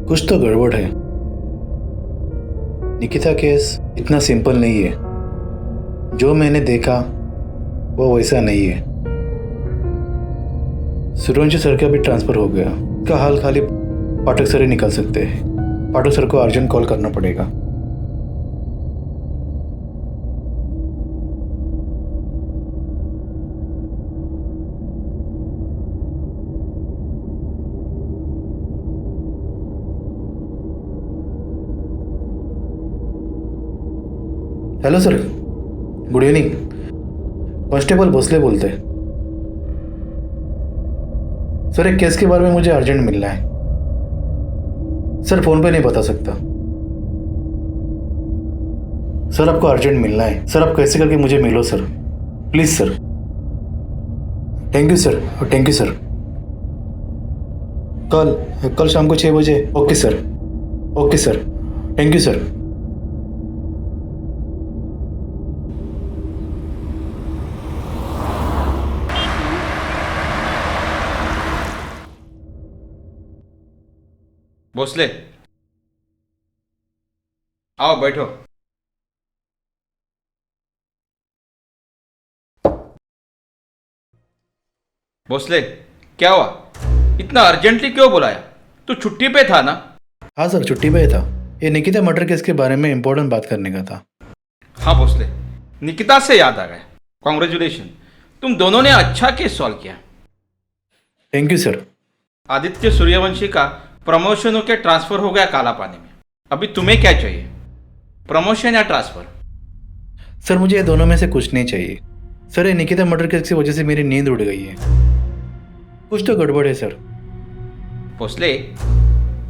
कुछ तो गड़बड़ है. निकिता केस इतना सिंपल नहीं है. जो मैंने देखा वो वैसा नहीं है. सूर्यवंशी सर का भी ट्रांसफ़र हो गया. इसका हाल खाली पाठक सर ही निकाल सकते हैं. पाठक सर को अर्जेंट कॉल करना पड़ेगा. Hello sir, good evening. Constable Bhosle बोलते हैं. सर एक केस के बारे में मुझे अर्जेंट मिलना है. सर फ़ोन पे नहीं बता सकता. सर आपको अर्जेंट मिलना है. सर आप कैसे करके मुझे मिलो sir, please sir. Thank you sir. Thank you sir. कल शाम को 6 बजे. Okay sir. Okay sir. Thank you sir. Bhosle, आओ बैठो. भोसले, क्या हुआ? इतना अर्जेंटली क्यों बुलाया? तू छुट्टी पे था ना? हाँ सर, छुट्टी पे था. ये निकिता मर्डर केस के बारे में इम्पोर्टेंट बात करने का था. हाँ भोसले, निकिता से याद आ गया. कॉन्ग्रेचुलेशन, तुम दोनों ने अच्छा केस सॉल्व किया. Thank you sir. Aditya Suryavanshi का प्रमोशन होकर ट्रांसफर हो गया काला पानी में. अभी तुम्हें क्या चाहिए, प्रमोशन या ट्रांसफर? सर मुझे ये दोनों में से कुछ नहीं चाहिए. सर ये निकिता मर्डर केस की वजह से मेरी नींद उड़ गई है. कुछ तो गड़बड़ है सर. भोसले,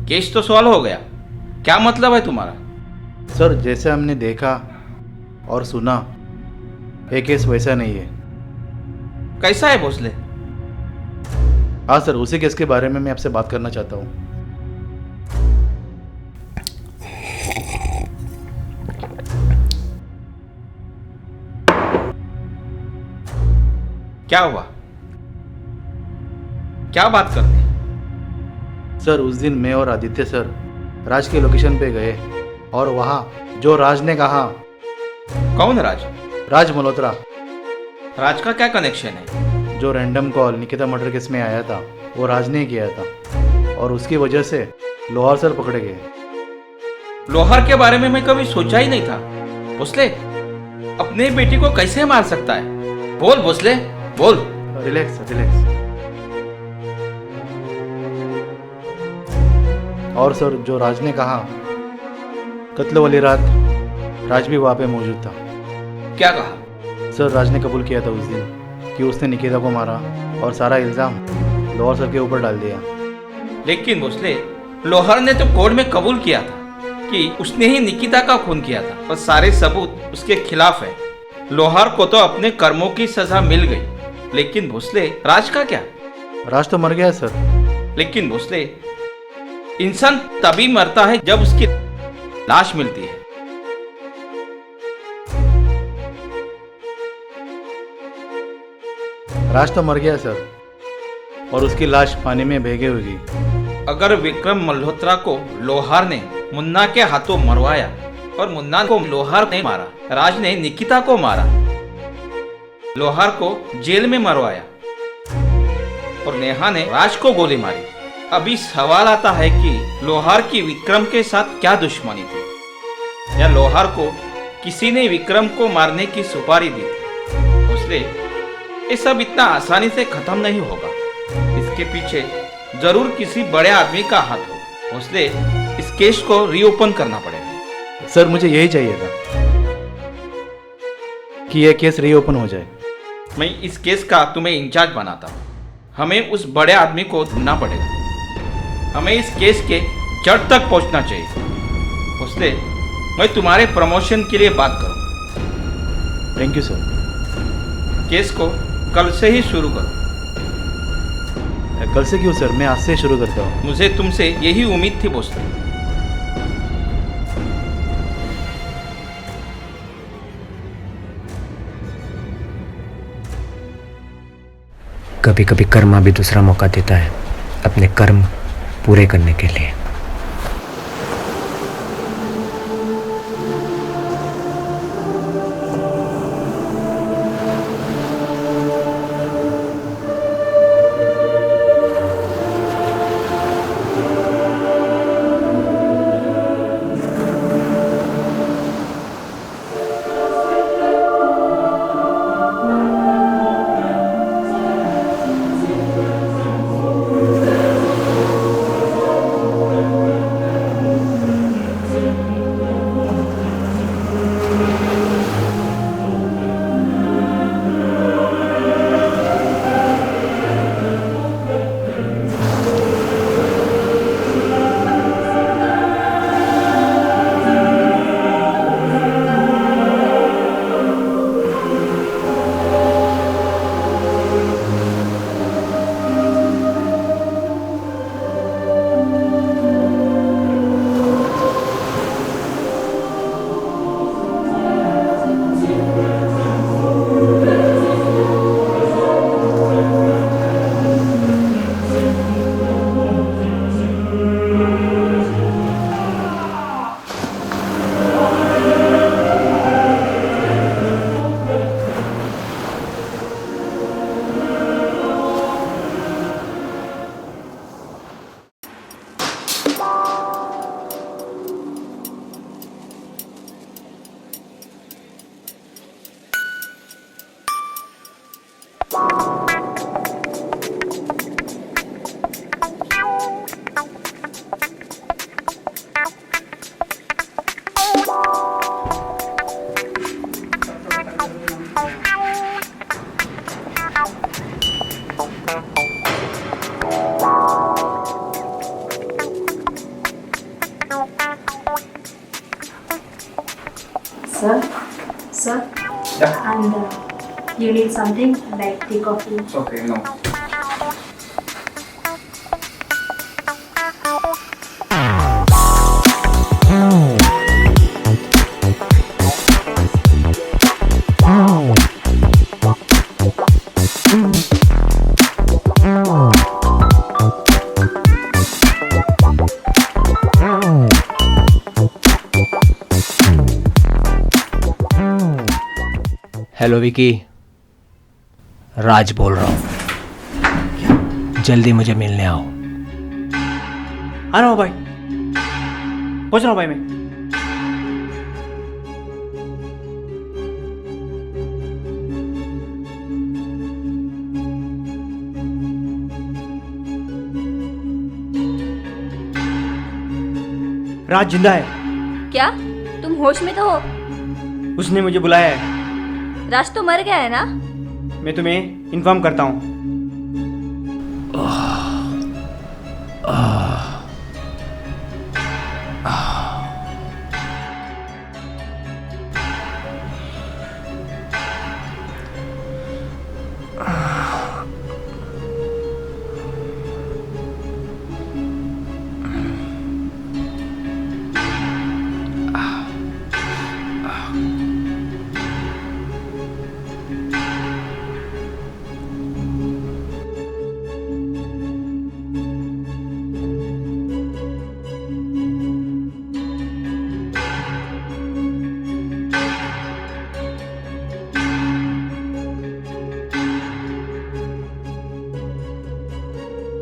केस तो सॉल्व हो गया, क्या मतलब है तुम्हारा? सर जैसे हमने देखा और सुना, ये केस वैसा नहीं है. कैसा है भोसले? हाँ सर, उसी केस के बारे में मैं आपसे बात करना चाहता हूँ। क्या हुआ? क्या बात करनी? सर, उस दिन मैं और आदित्य सर राज के लोकेशन पे गए और वहाँ जो राज ने कहा। कौन राज? राज मल्होत्रा। राज का क्या कनेक्शन है? जो random call Nikita murder case में आया था वो राज ने किया था और उसकी वजह से लोहार सर पकड़े गए। लोहार के बारे में मैं कभी सोचा ही नहीं था। भोसले अपने बेटी को कैसे मार सकता है? बोल भोसले बोल। Relax relax. और सर, जो राज ने कहा, कत्ल वाली रात राज भी वहाँ पे मौजूद था। क्या कहा? सर, राज ने कबूल किया था उस दिन कि उसने निकिता को मारा और सारा इल्ज़ाम लोहार सर के ऊपर डाल दिया। लेकिन भोसले, लोहार ने तो कोर्ट में कबूल किया था कि उसने ही निकिता का खून किया था और सारे सबूत उसके खिलाफ है। लोहार को तो अपने कर्मों की सजा मिल गई, लेकिन भोसले राज का क्या? राज तो मर गया सर। लेकिन भोसले, इंसान तभी मरता है जब उसकी लाश मिलती है। राज तो मर गया सर और उसकी लाश पानी में भीगी हुई। अगर विक्रम मल्होत्रा को लोहार ने मुन्ना के हाथों मरवाया और मुन्ना को लोहार ने मारा, राज ने निकिता को मारा, लोहार को जेल में मरवाया और नेहा ने राज को गोली मारी, अभी सवाल आता है कि लोहार की विक्रम के साथ क्या दुश्मनी थी, या लोहार को किसी ने विक्रम को मारने की सुपारी दी थी। इसलिए ये सब इतना आसानी से खत्म नहीं होगा। इसके पीछे जरूर किसी बड़े आदमी का हाथ हो। इसलिए इस केस को रीओपन करना पड़ेगा। सर, मुझे यही चाहिए था कि यह केस रीओपन हो जाए। मैं इस केस का तुम्हें इंचार्ज बनाता हूँ। हमें उस बड़े आदमी को ढूंढना पड़ेगा। हमें इस केस के जड़ तक पहुंचना चाहिए। उससे मैं तुम्हारे प्रमोशन के लिए बात करूँ। Thank you sir. केस को कल से ही शुरू करो। कल से क्यों सर? मैं आज से शुरू करता हूँ। मुझे तुमसे यही उम्मीद थी भोसले। कभी कभी कर्मा भी दूसरा मौका देता है अपने कर्म पूरे करने के लिए। Sir, and You need something like tea, coffee? Okay, no. Hello Vicky, Raj बोल रहा हूँ। जल्दी मुझे मिलने आओ। आ रहा हूँ भाई, पहुँच रहा हूँ भाई मैं। राज जिंदा है। क्या तुम होश में तो हो? उसने मुझे बुलाया है। राज तो मर गया है ना? मैं तुम्हें इन्फॉर्म करता हूँ।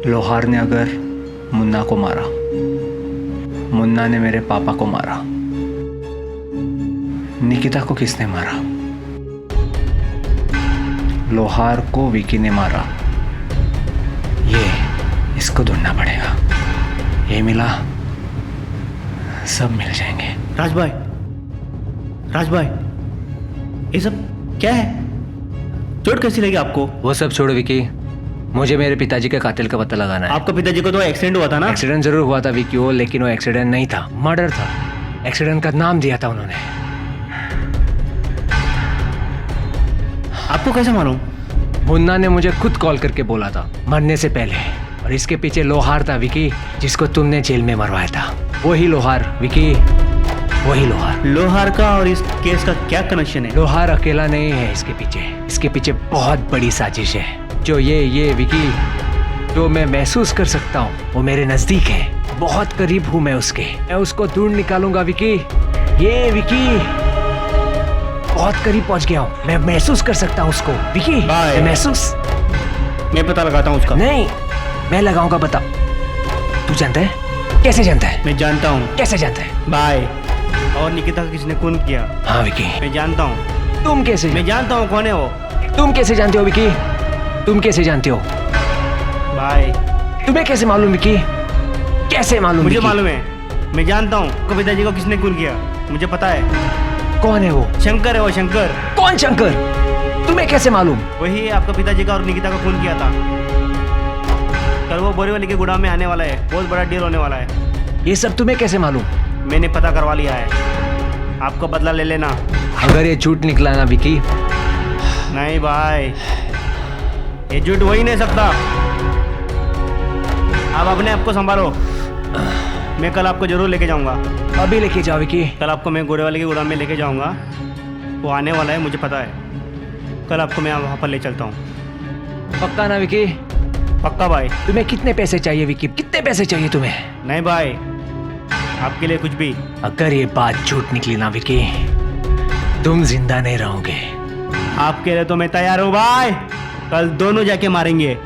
लोहार ने अगर मुन्ना को मारा, मुन्ना ने मेरे पापा को मारा, निकिता को किसने मारा? लोहार को विकी ने मारा। इसको ढूंढना पड़ेगा। ये मिला, सब मिल जाएंगे। राज भाई, ये सब क्या है? चोट कैसी लगी आपको? वो सब छोड़ो विकी, मुझे मेरे पिताजी के कातिल का पता लगाना है। आपका पिताजी को तो एक्सीडेंट हुआ था ना? एक्सीडेंट जरूर हुआ था विकी, वो लेकिन वो एक्सीडेंट नहीं था, मर्डर था। एक्सीडेंट का नाम दिया था उन्होंने। आपको कैसे मालूम? मुन्ना ने मुझे खुद कॉल करके बोला था मरने से पहले। और इसके पीछे लोहार था विकी, जिसको तुमने जेल में मरवाया था। वही लोहार विकी, वही लोहार। लोहार का और इस केस का क्या कनेक्शन है? लोहार अकेला नहीं है इसके पीछे बहुत बड़ी साजिश है। जो ये विकी जो मैं महसूस कर सकता हूँ, वो मेरे नजदीक है। बहुत करीब हूँ मैं उसके। मैं उसको ढूंढ निकालूंगा विकी। ये विकी बहुत करीब पहुंच गया हूँ। मैं महसूस कर सकता हूँ उसको विकी। मैं महसूस, मैं पता लगाता हूँ उसका। नहीं, मैं लगाऊंगा। बता, तू जानता है? कैसे जानता है? मैं जानता हूँ। कैसे जानता है? बाय। और निकिता को किसने खून किया? हाँ विकी, मैं जानता हूँ। तुम कैसे? मैं जानता हूँ कौन है वो। तुम कैसे जानते हो विकी? तुम कैसे जानते हो? बाय। तुम्हें कैसे मालूम विकी? कैसे मालूम? मुझे मालूम है, मैं जानता हूँ पिताजी को किसने खून किया। मुझे पता है। कौन है वो? शंकर है वो, शंकर। कौन शंकर? तुम्हें कैसे मालूम? वही आपका पिताजी का और निकिता का खून किया था। कल वो बोरीवली के गुदाम में आने वाला है, बहुत बड़ा डील होने वाला है। ये सब तुम्हें कैसे मालूम? मैंने पता करवा लिया है। आपको बदला ले लेना। अगर ये झूठ निकला ना विकी? नहीं भाई, ये झूठ हो ही नहीं सकता। आप अपने आप को संभालो। मैं कल आपको जरूर लेके जाऊंगा। अभी लेके जाओ विकी। कल आपको मैं गोरेवाले के गोदाम में लेके जाऊंगा। वो आने वाला है, मुझे पता है। कल आपको मैं वहाँ पर ले चलता हूँ। पक्का ना विकी? पक्का भाई। तुम्हें कितने पैसे चाहिए विकी? कितने पैसे चाहिए तुम्हें? नहीं भाई, आपके लिए कुछ भी। अगर ये बात झूठ निकली ना विकी, तुम जिंदा नहीं रहोगे। आपके लिए तो मैं तैयार हूँ भाई। कल दोनों जाके मारेंगे।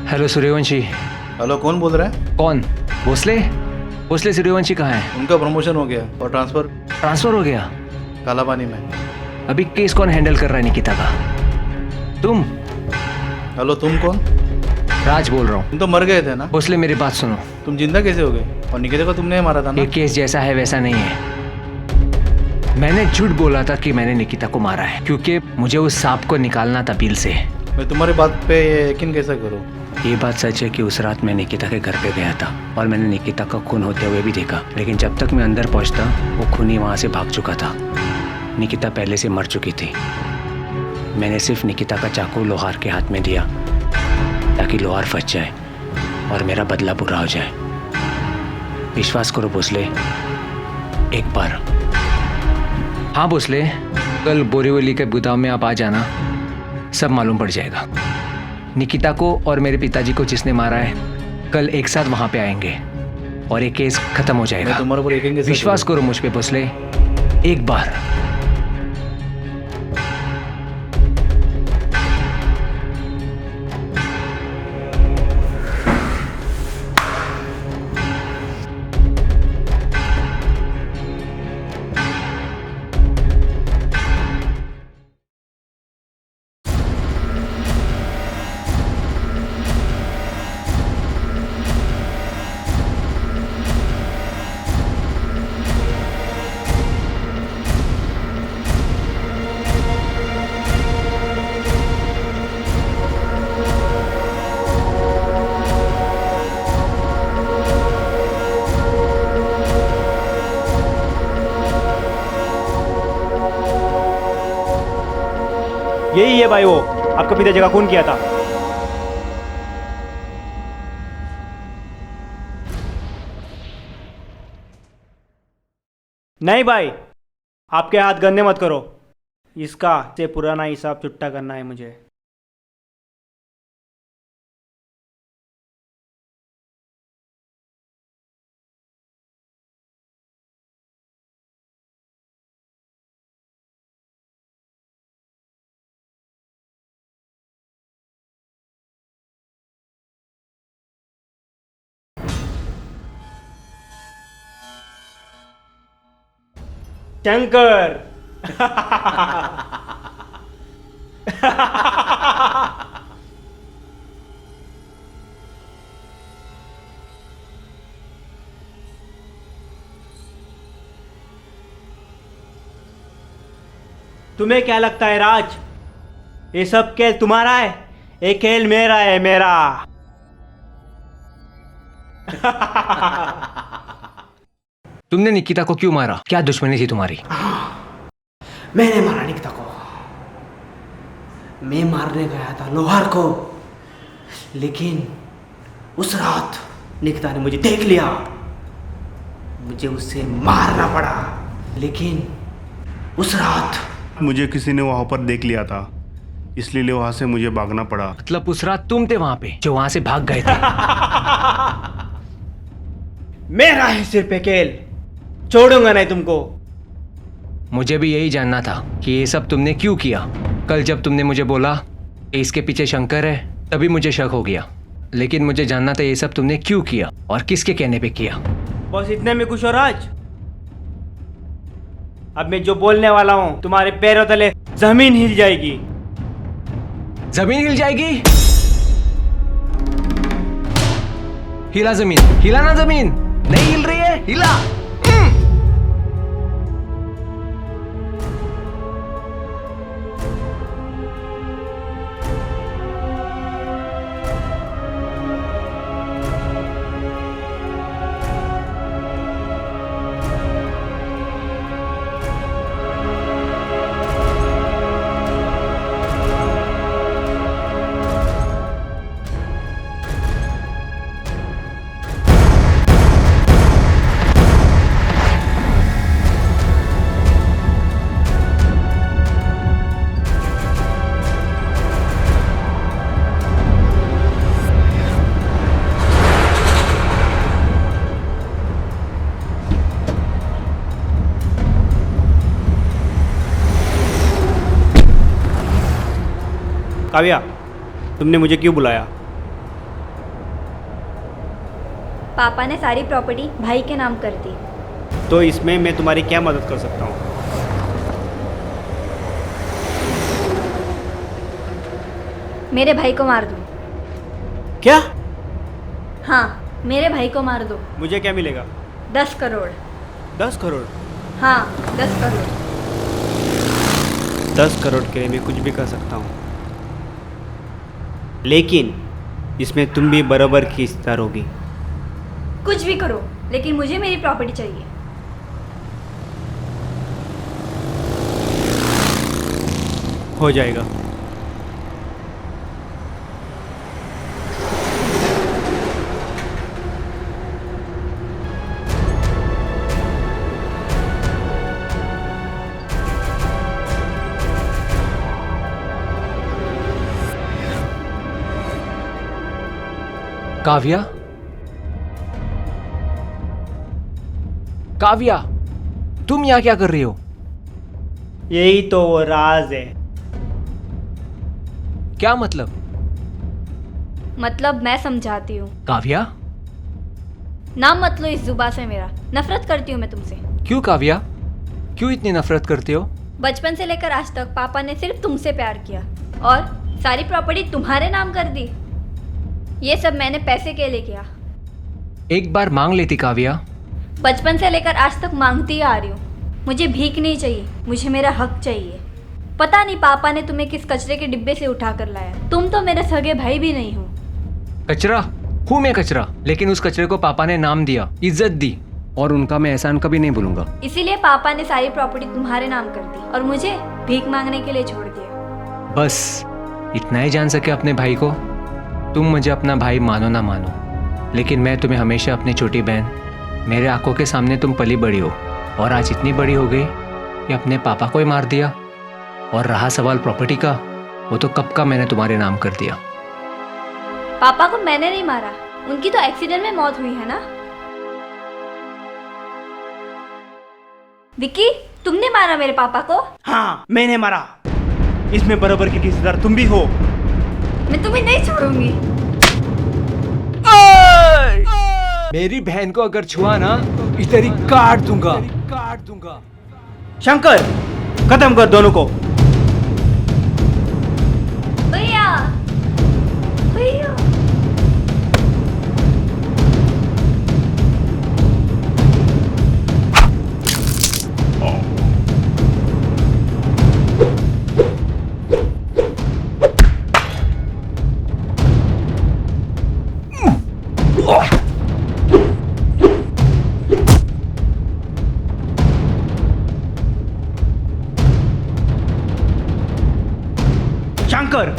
हेलो सूर्यवंशी। हेलो, कौन बोल रहा है? कौन? भोसले? भोसले सूर्यवंशी कहाँ है? उनका प्रमोशन हो गया और ट्रांसफर हो गया काला पानी में। अभी केस कौन हैंडल कर रहा है निकिता का? तुम? हेलो, तुम कौन? राज बोल रहा हूँ। तुम तो मर गए थे ना? भोसले मेरी बात सुनो। तुम जिंदा कैसे हो गए? और निकिता को तुमने मारा था ना? ये केस जैसा है वैसा नहीं है। मैंने झूठ बोला था कि मैंने निकिता को मारा है क्योंकि मुझे उस सांप को निकालना था बिल से। मैं तुम्हारी बात पे यकीन कैसे करूँ? ये बात सच है कि उस रात मैं निकिता के घर पे गया था और मैंने निकिता का खून होते हुए भी देखा, लेकिन जब तक मैं अंदर पहुंचता वो खूनी वहां से भाग चुका था। निकिता पहले से मर चुकी थी। मैंने सिर्फ निकिता का चाकू लोहार के हाथ में दिया ताकि लोहार फंस जाए और मेरा बदला पूरा हो जाए। विश्वास करो भोसले, एक बार। हाँ भोसले, कल बोरीवली के गुदाम में आप आ जाना, सब मालूम पड़ जाएगा। निकिता को और मेरे पिताजी को जिसने मारा है कल एक साथ वहां पे आएंगे और ये केस खत्म हो जाएगा। तुम्हारे ऊपर यकीन कैसे विश्वास करो मुझ पे भोसले, एक बार। यही है भाई, वो आपका पिताजी का खून किया था। नहीं भाई, आपके हाथ गंदे मत करो। इसका से पुराना हिसाब चुट्टा करना है मुझे। शंकर तुम्हें क्या लगता है राज, ये सब खेल तुम्हारा है? ये खेल मेरा है, मेरा। तुमने निकिता को क्यों मारा? क्या दुश्मनी थी तुम्हारी? मैंने मारा निकिता को। मैं मारने गया था लोहार को, लेकिन उस रात निकिता ने मुझे देख लिया। मुझे उससे मारना पड़ा, लेकिन उस रात मुझे किसी ने वहां पर देख लिया था, इसलिए वहां से मुझे भागना पड़ा। मतलब उस रात तुम थे वहां पे जो वहां से भाग गए थे? मेरा है सिर पे खेल, छोड़ूंगा नहीं तुमको। मुझे भी यही जानना था कि ये सब तुमने क्यों किया। कल जब तुमने मुझे बोला कि इसके पीछे शंकर है, तभी मुझे शक हो गया, लेकिन मुझे जानना था ये सब तुमने क्यों किया और किसके कहने पे किया। बस इतने में खुश हो राज? अब मैं जो बोलने वाला हूं तुम्हारे पैरों तले जमीन हिल जाएगी। जमीन हिल जाएगी? हिला जमीन, हिला ना जमीन। नहीं हिल रही है, हिला। काव्या, तुमने मुझे क्यों बुलाया? पापा ने सारी प्रॉपर्टी भाई के नाम कर दी। तो इसमें मैं तुम्हारी क्या मदद कर सकता हूँ? मेरे भाई को मार दो। क्या? हाँ, मेरे भाई को मार दो। मुझे क्या मिलेगा? 10 करोड़। 10 करोड़? हाँ, 10 करोड़। 10 करोड़ के लिए मैं कुछ भी कर सकता हूँ, लेकिन इसमें तुम भी बराबर की हिस्सेदार होगी। कुछ भी करो, लेकिन मुझे मेरी प्रॉपर्टी चाहिए। हो जाएगा। काव्या, काव्या, तुम यहाँ क्या कर रही हो? यही तो वो राज है। क्या मतलब? मतलब मैं समझाती हूँ। काव्या, नाम मत लो इस जुबान से मेरा, नफरत करती हूँ मैं तुमसे। क्यों काव्या, क्यों इतनी नफरत करते हो? बचपन से लेकर आज तक पापा ने सिर्फ तुमसे प्यार किया और सारी प्रॉपर्टी तुम्हारे नाम कर दी। ये सब मैंने पैसे के लिए किया। एक बार मांग लेती काव्या। बचपन से लेकर आज तक मांगती आ रही हूँ। मुझे भीख नहीं चाहिए, मुझे मेरा हक चाहिए। पता नहीं पापा ने तुम्हें किस कचरे के डिब्बे से उठा कर लाया। तुम तो मेरे सगे भाई भी नहीं हो। कचरा हूँ मैं कचरा, लेकिन उस कचरे को पापा ने नाम दिया, इज्जत दी, और उनका मैं एहसान कभी नहीं भूलूंगा। इसीलिए पापा ने सारी प्रॉपर्टी तुम्हारे नाम कर दी और मुझे भीख मांगने के लिए छोड़ दिया। बस इतना ही जान सके अपने भाई को। तुम मुझे अपना भाई मानो ना मानो, लेकिन मैं तुम्हें हमेशा अपनी छोटी बहन, मेरे आंखों के सामने तुम पली बड़ी हो, और आज इतनी बड़ी हो गई कि अपने पापा को ही मार दिया। और रहा सवाल प्रॉपर्टी का, वो तो कब का मैंने तुम्हारे नाम कर दिया। पापा को मैंने नहीं मारा, उनकी तो एक्सीडेंट में मौत हुई है ना। विकी, तुमने मारा मेरे पापा को? हाँ, मैंने मारा। इसमें बराबर की हिस्सेदार तुम भी हो। मैं तुम्हें नहीं छोड़ूंगी। मेरी बहन को अगर छुआ ना, इधर ही काट दूंगा। शंकर, खत्म कर दोनों को। भैया, भैया। शंकर,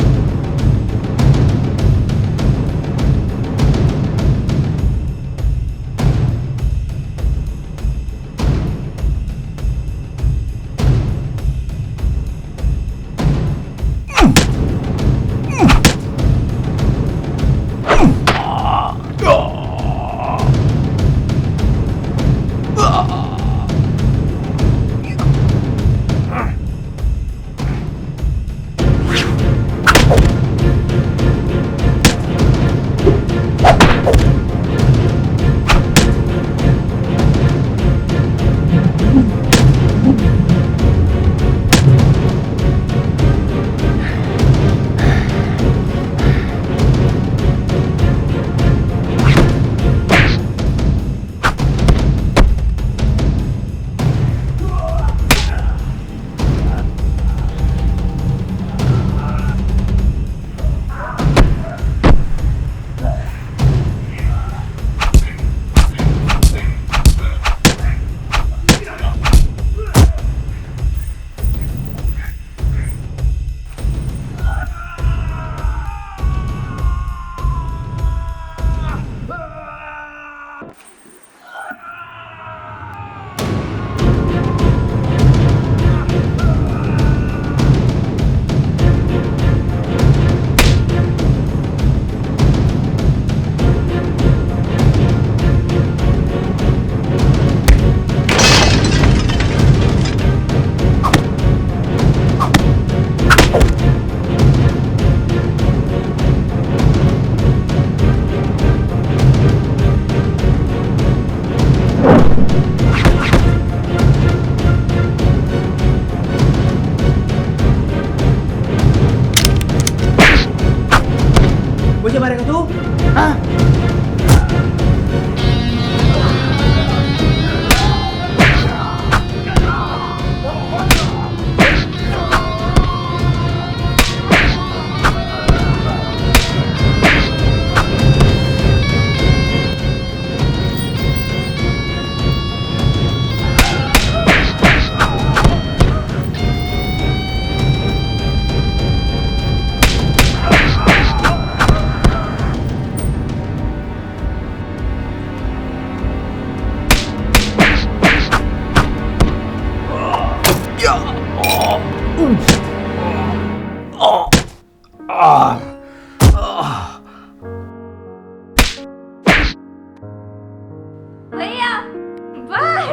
भैया बाय।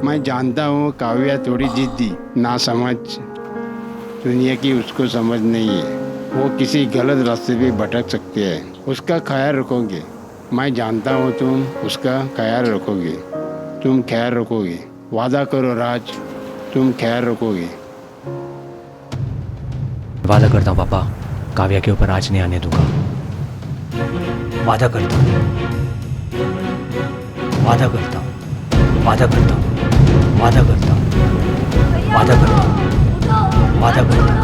मैं जानता हूँ काव्या थोड़ी जिद्दी ना समझ दुनिया की उसको समझ नहीं है। वो किसी गलत रास्ते पे भटक सकते हैं। उसका ख्याल रखोगे। मैं जानता हूँ तुम उसका ख्याल रखोगे। तुम ख्याल रखोगे। वादा करो राज, तुम ख्याल रखोगे। वादा करता हूँ पापा, काव्या के ऊपर आज नहीं आने दूंगा। वादा करता हूँ, वादा करता हूँ, वादा करता हूँ, वादा करता हूँ, वादा करता हूँ, वादा करता हूँ।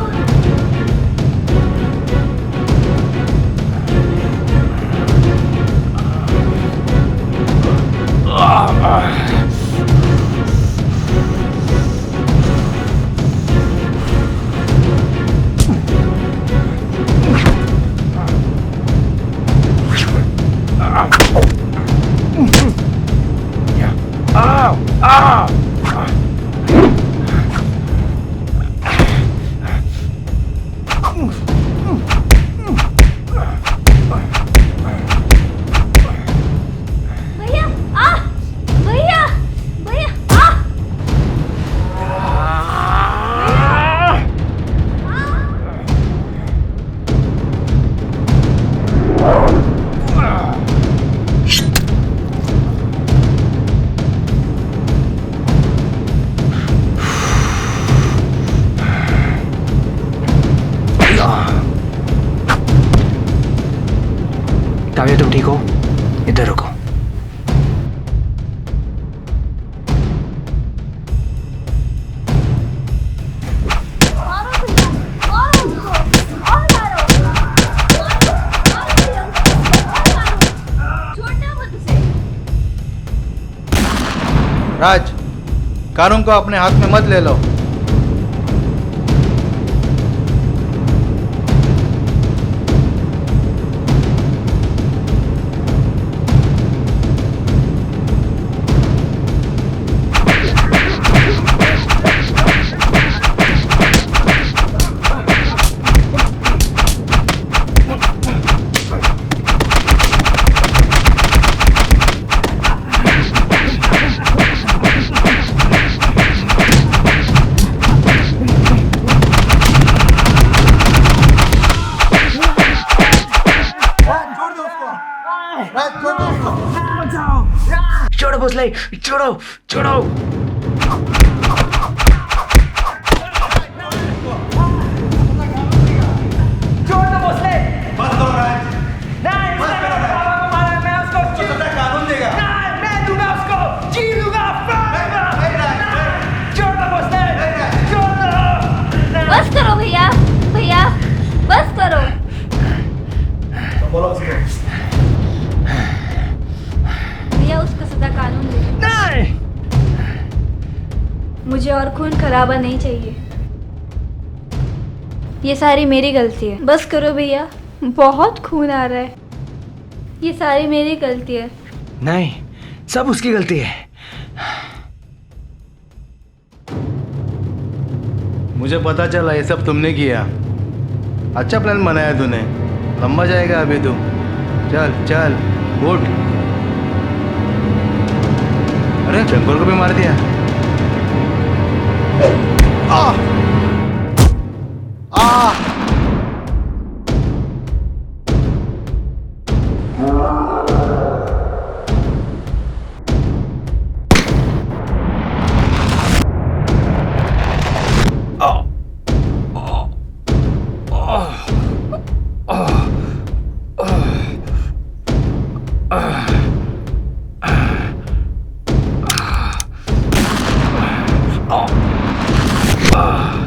काव्या तुम ठीक हो? इधर रुको। राज, कानून को अपने हाथ में मत ले लो। छोड़ो भोसले, छोड़ो छोड़ो। बस करो भैया, भैया बस करो। भैया उसको सजा कानून दे। नहीं, मुझे और खून खराबा नहीं चाहिए। ये सारी मेरी गलती है। बस करो भैया, बहुत खून आ रहा है। ये सारी मेरी गलती है। नहीं, सब उसकी गलती है। मुझे पता चला ये सब तुमने किया। अच्छा प्लान बनाया तूने। लंबा जाएगा अभी तू। चल चल उठ। अरे जंगल को भी मार दिया। आ! आ! Oh.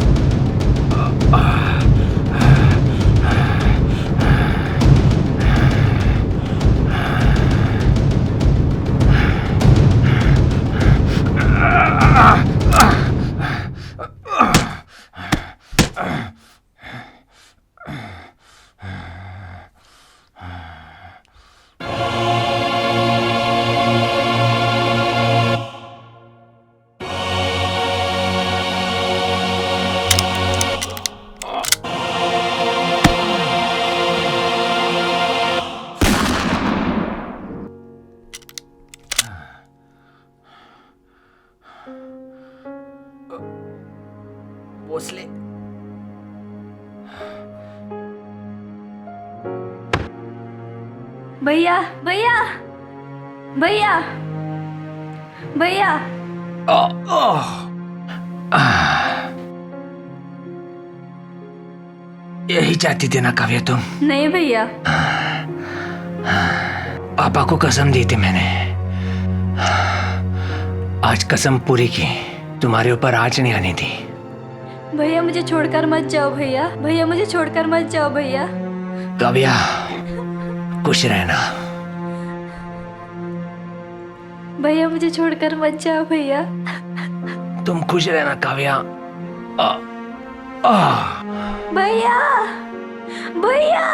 भैया भैया भैया भैया यही चाहती थी ना काव्या तुम? नहीं भैया। पापा को कसम दी थी मैंने, आज कसम पूरी की, तुम्हारे ऊपर आँच नहीं आनी थी। भैया मुझे छोड़कर मत जाओ भैया, भैया मुझे छोड़कर मत जाओ भैया। काव्या खुश रहना। भैया मुझे छोड़कर मत जाओ भैया। तुम खुश रहना काव्या। भैया भैया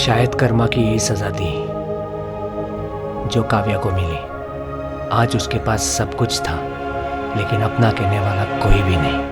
शायद कर्मा की यही सजा दी जो काव्या को मिली। आज उसके पास सब कुछ था, लेकिन अपना कहने वाला कोई भी नहीं।